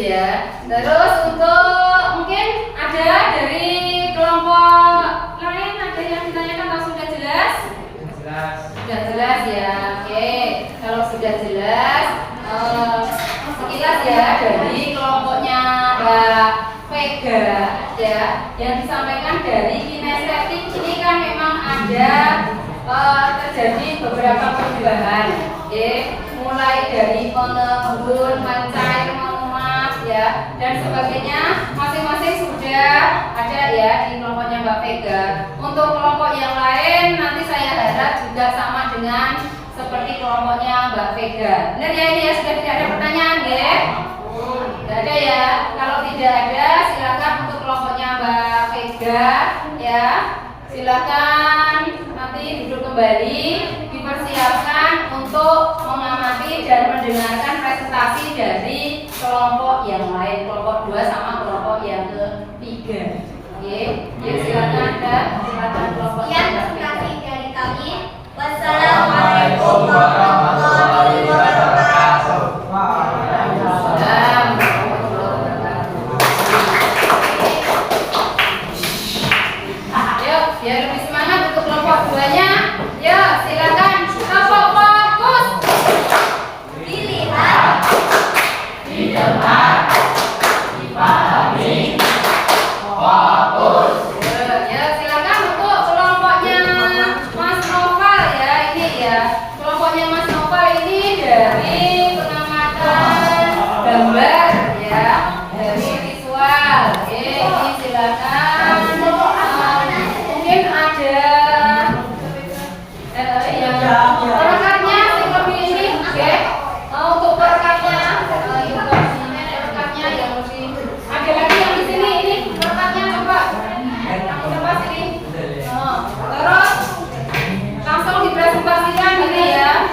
ya. Terus untuk mungkin ada dari kelompok lain ada yang ditanyakan atau sudah jelas? Sudah jelas ya. Oke, kalau sudah jelas sekilas ya dari kelompoknya Mbak Vega ya, yang disampaikan dari kinestetik ini kan memang ada terjadi beberapa perubahan, mulai dari melembur, mencair, menguap ya, dan sebagainya. Masing-masing sudah ada ya di kelompoknya Mbak Vega. Untuk kelompok yang lain nanti saya harap juga sama dengan seperti kelompoknya Mbak Vega. Benar ya ini ya, sudah tidak ada pertanyaan ya? Tidak ada ya. Kalau tidak ada silakan untuk kelompoknya Mbak Vega ya. Silakan nanti duduk kembali, dipersiapkan untuk mengamati dan mendengarkan presentasi dari kelompok yang lain, kelompok 2 sama kelompok yang ketiga. Oke, ya silakan silakan kelompok Sekian presentasi dari kami. Wassalamualaikum warahmatullahi wabarakatuh. Biar lebih semangat untuk kelompok 2-nya. Ya, silakan kelompok fokus. Dilihat, Didengar, dipahami, fokus. Ya, silakan untuk kelompoknya Mas Noval ya. Ini ya, kelompoknya Mas Noval ini dari pengamatan gambar ya, dari visual. Oke, ini silakan. Mungkin ada yang perekatnya lebih ini, oke? Untuk perekatnya, perekatnya yang lebih. Ada lagi yang di sini ini perekatnya coba, coba sini. Terus langsung dipresentasikan ini ya.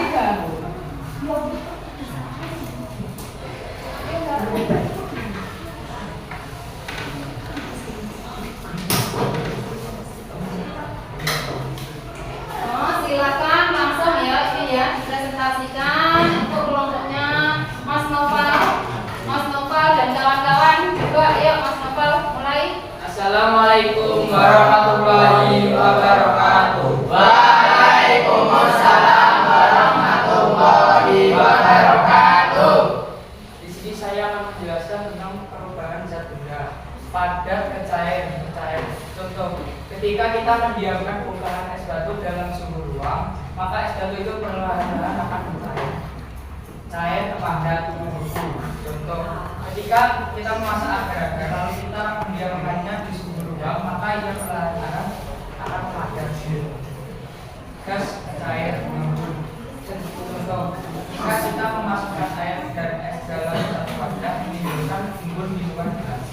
Silakan langsung ya ini ya dipresentasikan untuk kelompoknya Mas Noval dan kawan-kawan. Coba ayo Mas Noval mulai. Assalamualaikum warahmatullahi wabarakatuh. Waalaikumsalam warahmatullahi wabarakatuh. Di sini saya akan menjelaskan tentang perubahan zat benda padat ke cair. Contoh, ketika kita mendiamkan bongkahan es batu dalam suhu ruang, maka es batu itu perlahan-lahan akan cair ke padat. Contoh, ketika kita memasak agar-agar lalu kita mendiamkannya di suhu ruang, maka ia perlahan-lahan akan padat. Gas cair mengembun. Contoh, jika kita memasukkan air dan es dalam satu wadah menimbulkan embun di luar gelas.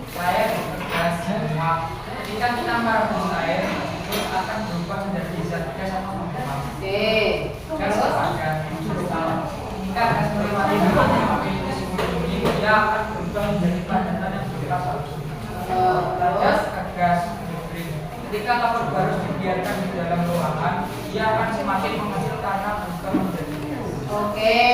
Cair gas menguap. Ketika kita merebus air, itu akan berubah menjadi zat gas atau menguap. Gas padat. Jika gas melewati api di suhu tinggi, dia akan berubah menjadi padatan yang berupa salju. Gas ke gas hibrid. Ketika kapur baru dibiarkan di dalam ruangan, dia akan semakin mengecil karena berubah menjadi gas. Oke,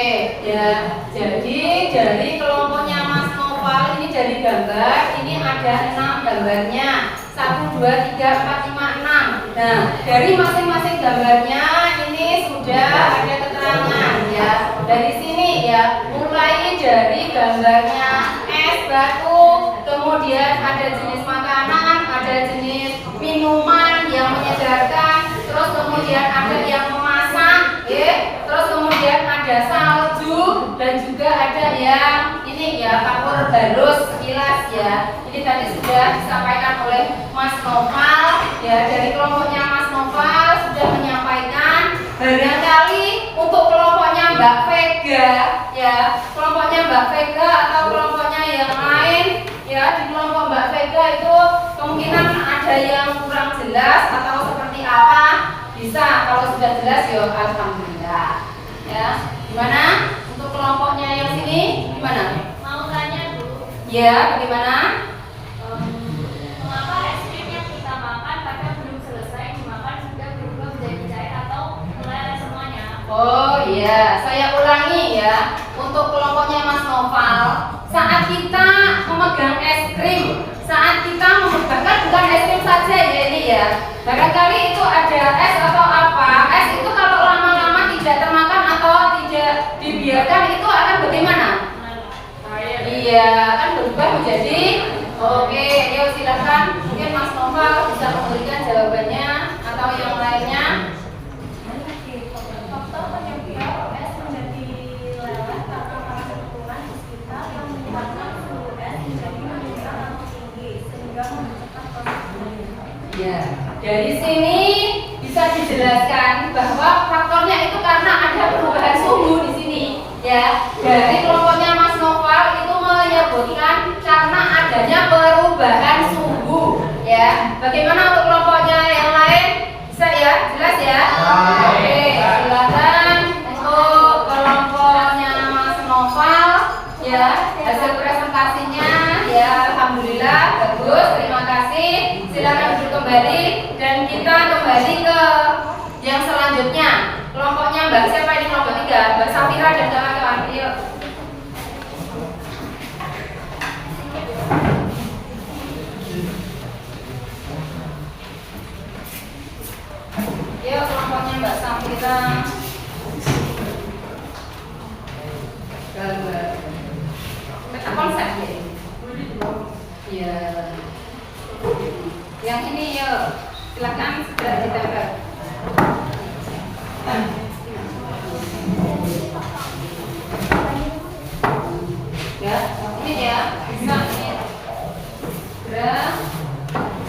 ya. Jadi dari kelompoknya Mas Noval ini dari gambar ini ada 6 gambarnya. 1, 2, 3, 4, 5, 6. Nah, dari masing-masing gambarnya ini sudah ada keterangan ya. Dari sini ya, mulai dari gambarnya es batu, kemudian ada jenis makanan, ada jenis minuman yang menyegarkan, terus kemudian ada yang memasak, ya. Terus kemudian ada salju dan juga ada yang ini ya kapur barus sekilas ya. Ini tadi sudah disampaikan oleh Mas Noval ya, dari kelompoknya Mas Noval sudah menyampaikan. Barangkali untuk kelompoknya Mbak Vega ya, kelompoknya Mbak Vega atau kelompoknya yang lain ya, di kelompok Mbak Vega itu kemungkinan ada yang kurang jelas atau seperti apa, bisa kalau sudah jelas ya alhamdulillah ya. Gimana untuk kelompoknya yang sini gimana? mau tanya dulu. Ya, bagaimana? Mengapa es krim yang kita makan padahal belum selesai dimakan sudah berubah menjadi cair atau meleleh semuanya? Oh iya, saya ulangi ya. Untuk kelompoknya Mas Noval, saat kita memegang es krim, saat kita bahkan bukan es krim saja ya ini ya. Barangkali itu ada es atau apa. Es itu kalau lama-lama tidak termakan atau tidak dibiarkan itu akan bagaimana? Iya, akan berubah menjadi. Oke, yuk silakan. Mungkin Mas Noval bisa memberikan jawabannya atau yang lainnya. Faktor penyebab es menjadi leleh karena panas kebetulan di sekitar yang menyebabkan suhu es menjadi meningkat atau tinggi sehingga mempercepat proses pembentukan. Ya, dari sini bisa dijelaskan bahwa faktornya itu karena ada perubahan suhu di sini. Ya, dari kelompoknya Mas Noval itu menyebutkan karena adanya perubahan suhu. Ya, bagaimana untuk kelompoknya yang lain? Bisa ya, jelas ya? Oke, silakan untuk kelompoknya Mas Noval. Ya, hasil presentasinya ya, alhamdulillah bagus. Terima kasih. Silakan duduk kembali dan kita kembali ke yang selanjutnya. Kelompoknya Mbak siapa ini kelompok 3? Mbak Safira dan kawan-kawan. Yuk. Yuk kelompoknya Mbak Safira. Gambar. Peta konsep ya. Iya. Yang ini yuk. Silakan segera ditempel. Ya, ini ya, bisa ini. Segera.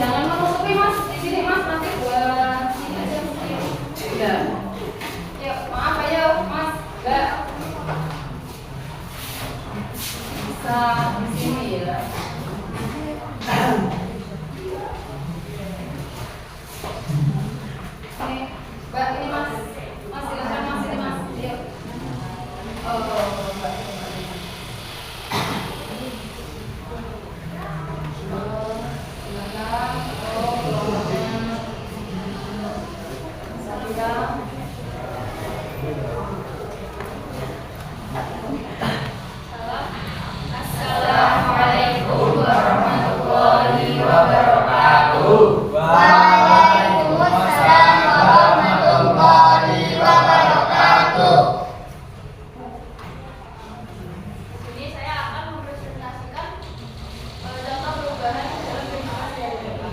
Jangan menutupi Mas di sini Mas, nanti buat ini aja. Ya. Yuk, maaf ayo Mas, enggak. Bisa di sini ya. Ini, Mbak, ini Mas. Mas silakan Mas, ini Mas. Yuk. Oh, Mbak. Assalamualaikum warahmatullahi wabarakatuh. Waalaikumsalam warahmatullahi wabarakatuh. Jadi saya akan mempresentasikan dampak perubahan dalam kehidupan sehari-hari.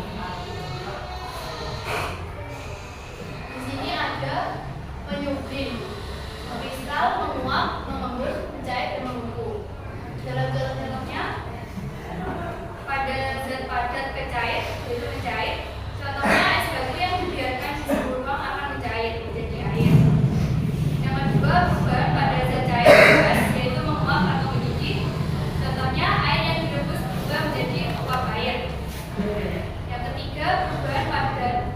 Di sini ada penyublim, mengkristal, menguap, mengembus, mencair, dan membengkak. Dalam-dalamnya pada zat padat ke cair, yaitu mencair. Contohnya es batu yang dibiarkan di suhu ruang akan mencair menjadi air. Yang kedua, perubahan pada zat cair gas, yaitu menguap atau mendidih. Contohnya air yang direbus berubah menjadi uap air. Yang ketiga, perubahan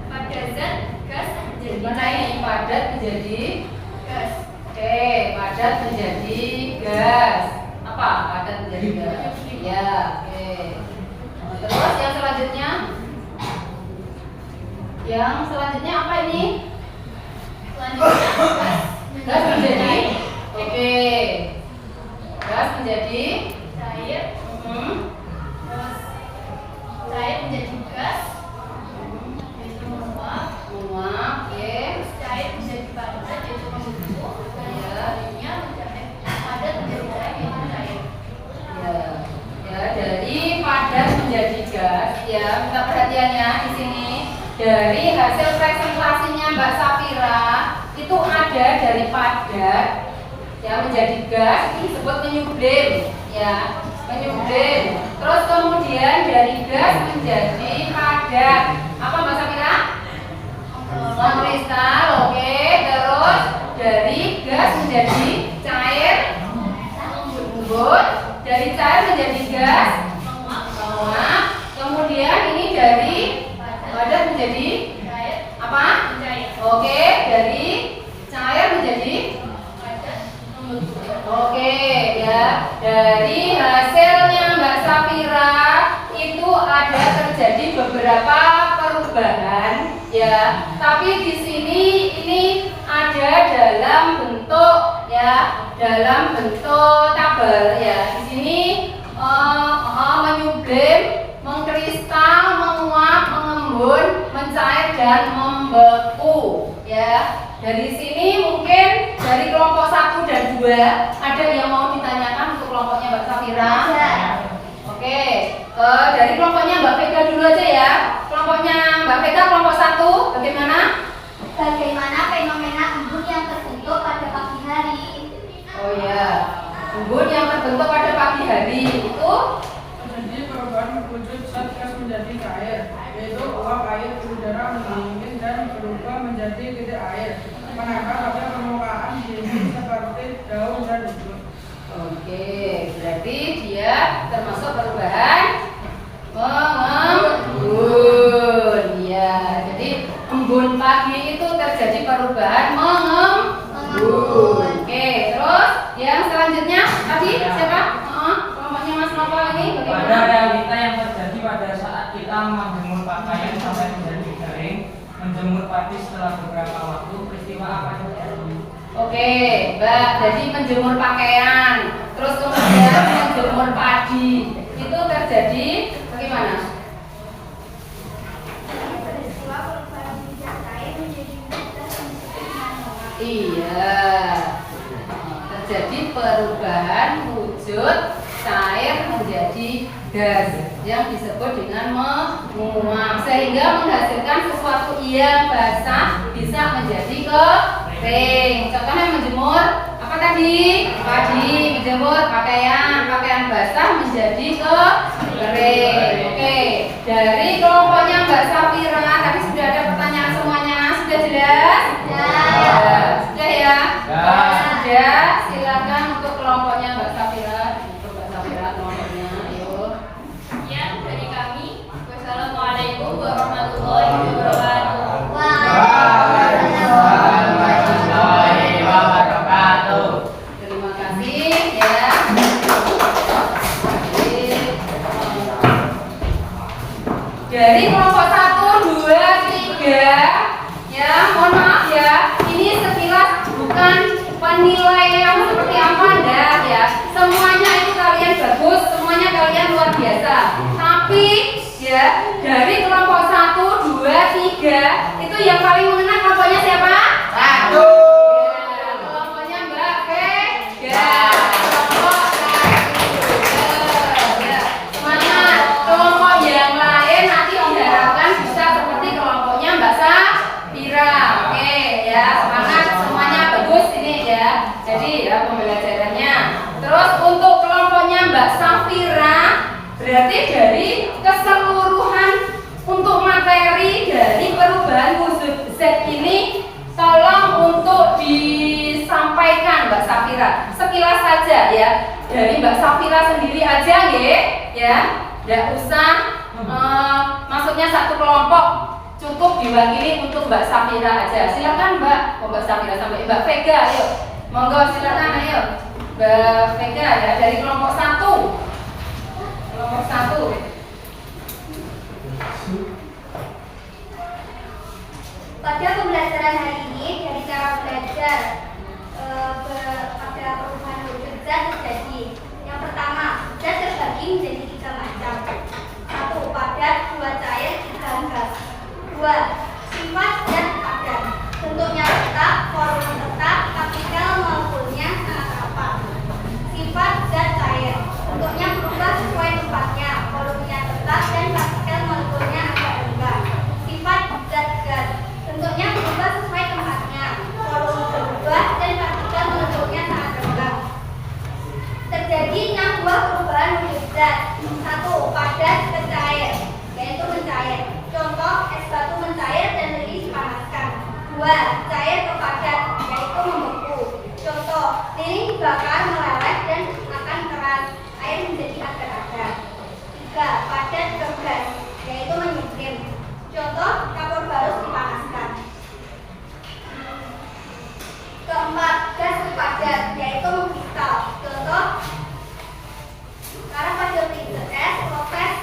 pada zat gas menjadi cair. Padat menjadi Gas. oke, padat menjadi gas. Apa? Padat menjadi gas. Ya, oke. Terus yang selanjutnya? Yang selanjutnya apa ini? Selanjutnya Gas menjadi oke. Gas menjadi cair. hmm, Terus cair menjadi gas, yaitu menguap. menguap, oke. Terus cair menjadi padat, yaitu membengkak. Dan yang selanjutnya padat menjadi cair, yaitu cair. Ya, ya dari padat menjadi gas. Ya, minta perhatiannya di sini. Dari hasil presentasinya Mbak Safira itu ada dari padat ya menjadi gas itu disebut menyublim ya, menyublim. Terus kemudian dari gas menjadi padat. Apa Mbak Safira? Mengkristal, oke. Terus dari gas menjadi cair, lembut. Dari cair menjadi gas, menguap. Kemudian ini dari padat menjadi Cair, apa? mencair. Oke, dari cair menjadi Padat, membengkak. oke ya. Dari hasilnya Mbak Safira itu ada terjadi beberapa perubahan ya. Tapi di sini ini ada dalam bentuk ya, dalam bentuk tabel ya. Di sini menyublim, mengkristal, menguap, mengembun, mencair dan membeku. Ya, dari sini mungkin dari kelompok 1 dan 2 ada yang mau ditanyakan untuk kelompoknya Mbak Safira? Oke, dari kelompoknya Mbak Vega dulu aja ya. Kelompoknya Mbak Vega kelompok 1 bagaimana? Bagaimana fenomena embun yang terbentuk pada pagi hari? Oh ya, embun yang terbentuk pada pagi hari itu Terjadi perubahan wujud zat gas menjadi cair, yaitu uap air di udara mendingin dan berubah menjadi titik air, menangkap pada permukaan dingin seperti daun dan embun. oke, berarti dia termasuk perubahan mengembun. Ya, jadi embun pagi itu terjadi perubahan mengembun. Oke, terus yang selanjutnya tadi siapa? Kelompoknya Mas Novel ini Pada bagaimana? realita yang terjadi pada saat kita menjemur pakaian sampai menjadi kering, menjemur padi setelah beberapa waktu, peristiwa apa yang terjadi? Oke, Mbak, jadi menjemur pakaian, terus kemudian menjemur padi, itu terjadi bagaimana? Peristiwa perubahan wujud cair menjadi gas Iya, terjadi perubahan wujud cair menjadi gas yang disebut dengan menguap, sehingga menghasilkan sesuatu yang basah bisa menjadi kering. Contohnya menjemur apa tadi? Padi, menjemur pakaian basah menjadi kering. Oke, dari kelompoknya Mbak Safira tadi sudah ada pertanyaan semuanya, sudah jelas? Sudah ya? Kalau sudah, silakan untuk kelompoknya Mbak Safira. Untuk Mbak Safira kelompoknya, ayo. Ya, dari kami. Wassalamualaikum warahmatullahi wabarakatuh. Terima kasih ya. Dari kelompok 1, 2, 3 ya, mohon maaf ya, ini sekilas bukan penilaian seperti apa enggak ya. Semuanya itu kalian bagus, semuanya kalian luar biasa. Tapi ya, dari kelompok 1, 2, 3 itu yang paling mengena kelompoknya siapa? 1. Ya, kelompoknya Mbak Vega. Kelompok 1. Ya, semangat. Kelompok yang lain nanti diharapkan bisa seperti kelompoknya Mbak Safira. Oke ya, semangat, semuanya bagus ini ya. Jadi ya pembelajarannya. Terus untuk kelompoknya Mbak Safira berarti dari keseluruhan untuk materi dari perubahan wujud Z ini tolong untuk disampaikan Mbak Safira sekilas saja ya, dari Mbak Safira sendiri aja ya, tidak usah maksudnya satu kelompok, cukup diwakili untuk Mbak Safira aja. Silakan Mbak Safira sampai Mbak Vega, ayo monggo silakan, ayo Mbak Vega ya, dari kelompok 1. Kelompok 1. Pada pembelajaran hari ini dari cara belajar pada perubahan wujud zat terjadi. Yang pertama, zat terbagi menjadi 3 macam. 1. Padat, 2. Cair, 3. Gas. 2. Sifat zat padat. Bentuknya tetap, volume tetap, partikel molekulnya sangat rapat. Sifat zat cair. Bentuknya berubah sesuai tempatnya, volumenya tetap dan partikel molekulnya agak rendah. Sifat zat gas. Bentuknya berubah sesuai tempatnya, volume berubah dan partikel molekulnya sangat rendah. Terjadi 6 buah perubahan wujud zat. 1. Padat ke cair, yaitu mencair. Contoh, es batu mencair dan lilin dipanaskan. 2. Cair ke padat, yaitu membeku. Contoh, lilin dibakar meleleh dan akan keras, air menjadi agar-agar. 3. Padat ke gas, yaitu menyublim. Contoh, kapur barus dipanaskan. 4. Gas ke padat, yaitu mengkristal. Contoh, karena pada freezer es, proses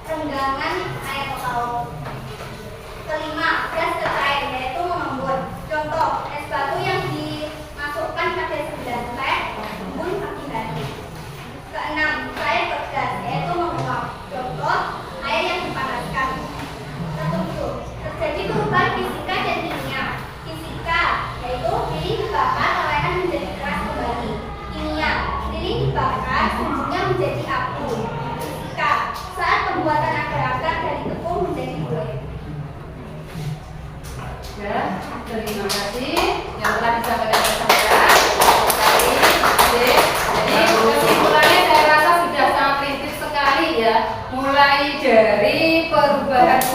renggangan air laut. 5. Gas ke cair, yaitu mengembun. Contoh, es batu yang dimasukkan pada 9 teh embun pagi hari. 6. Cair ke gas,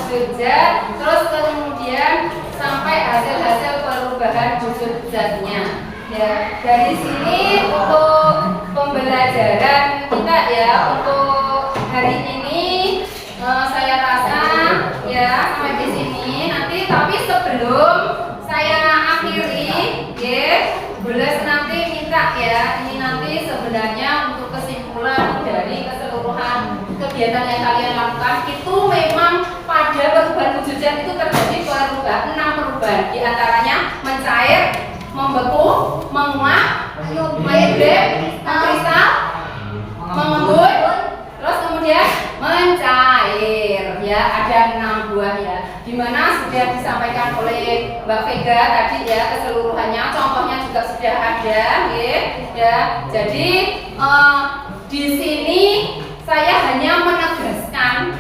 wujud zat, terus kemudian sampai hasil-hasil perubahan wujud zatnya. Ya, dari sini untuk pembelajaran kita ya untuk hari ini saya rasa ya sampai di sini nanti, tapi sebelum saya akhiri ya, boleh nanti minta ya, ini nanti sebenarnya untuk kesimpulan dari keseluruhan kegiatan yang kalian lakukan itu memang pada perubahan wujud zat itu terjadi perubahan 6 perubahan, di antaranya mencair, membeku, menguap, mengkristal, mengembun, terus kemudian mencair ya, ada 6 buah ya, dimana sudah disampaikan oleh Mbak Vega tadi ya keseluruhannya, contohnya juga sudah ada ya. Jadi di sini saya hanya menegaskan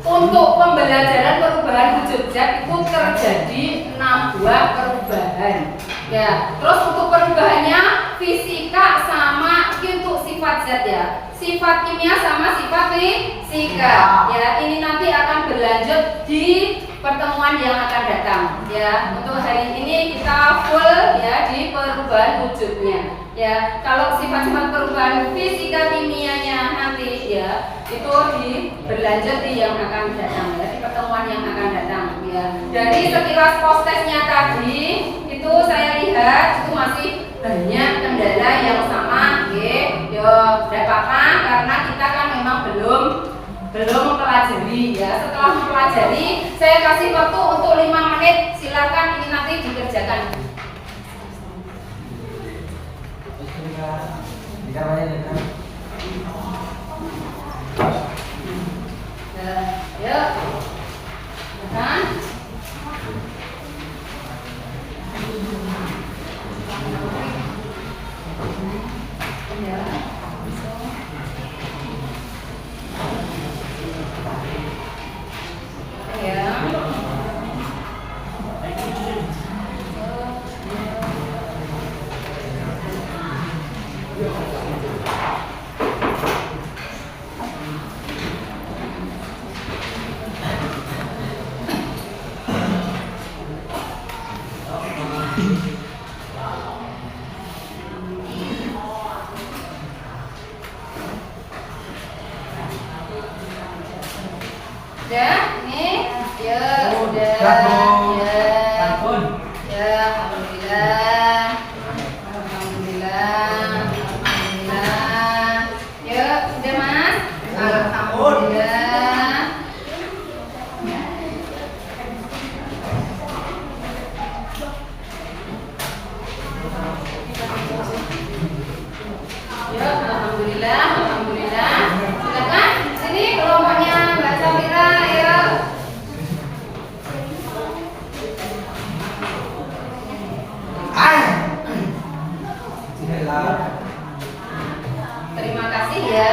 untuk pembelajaran perubahan wujud zat itu terjadi 6 buah perubahan ya. Terus untuk perubahannya fisika sama untuk sifat zat ya, sifat kimia sama sifat fisika ya. Ini nanti akan berlanjut di pertemuan yang akan datang ya. Untuk hari ini kita full ya di perubahan wujudnya ya. Kalau sifat-sifat perubahan fisika kimianya nanti ya itu berlanjut di yang akan datang ya, di pertemuan yang akan datang ya. Dari sekilas postesnya tadi itu saya lihat itu masih banyak kendala yang sama ya, tidak apa-apa karena kita kan memang belum mempelajari ya. Setelah mempelajari saya kasih waktu untuk 5 menit, silakan ini nanti dikerjakan. Ya, kan? Sudah, ini ya sudah ya, alhamdulillah ya sudah mas, alhamdulillah. Ya alhamdulillah. Silakan sini kelompoknya Mbak Safira ya. Terima kasih ya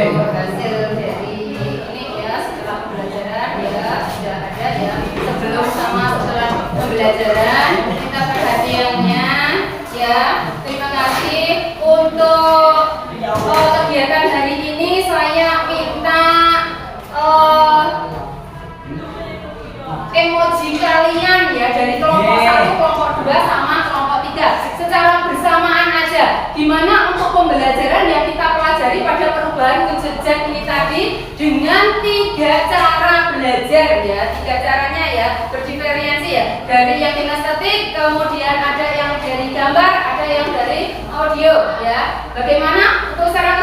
untuk hasil dari ini ya, setelah pembelajaran ya sudah ada ya, sebelum sama setelah pembelajaran kita perhatiannya ya. Terima kasih untuk kegiatan hari ini. Saya minta emoji kalian ya dari kelompok 1, kelompok 2 sama kelompok 3 secara bersamaan aja, dimana untuk pembelajaran yang kita pelajari pada perubahan wujud zat ini tadi dengan 3 cara belajar ya. 3 caranya ya berdiferensiasi ya, dari yang kinestetik, kemudian ada yang dari gambar, ada yang dari audio ya. Bagaimana untuk secara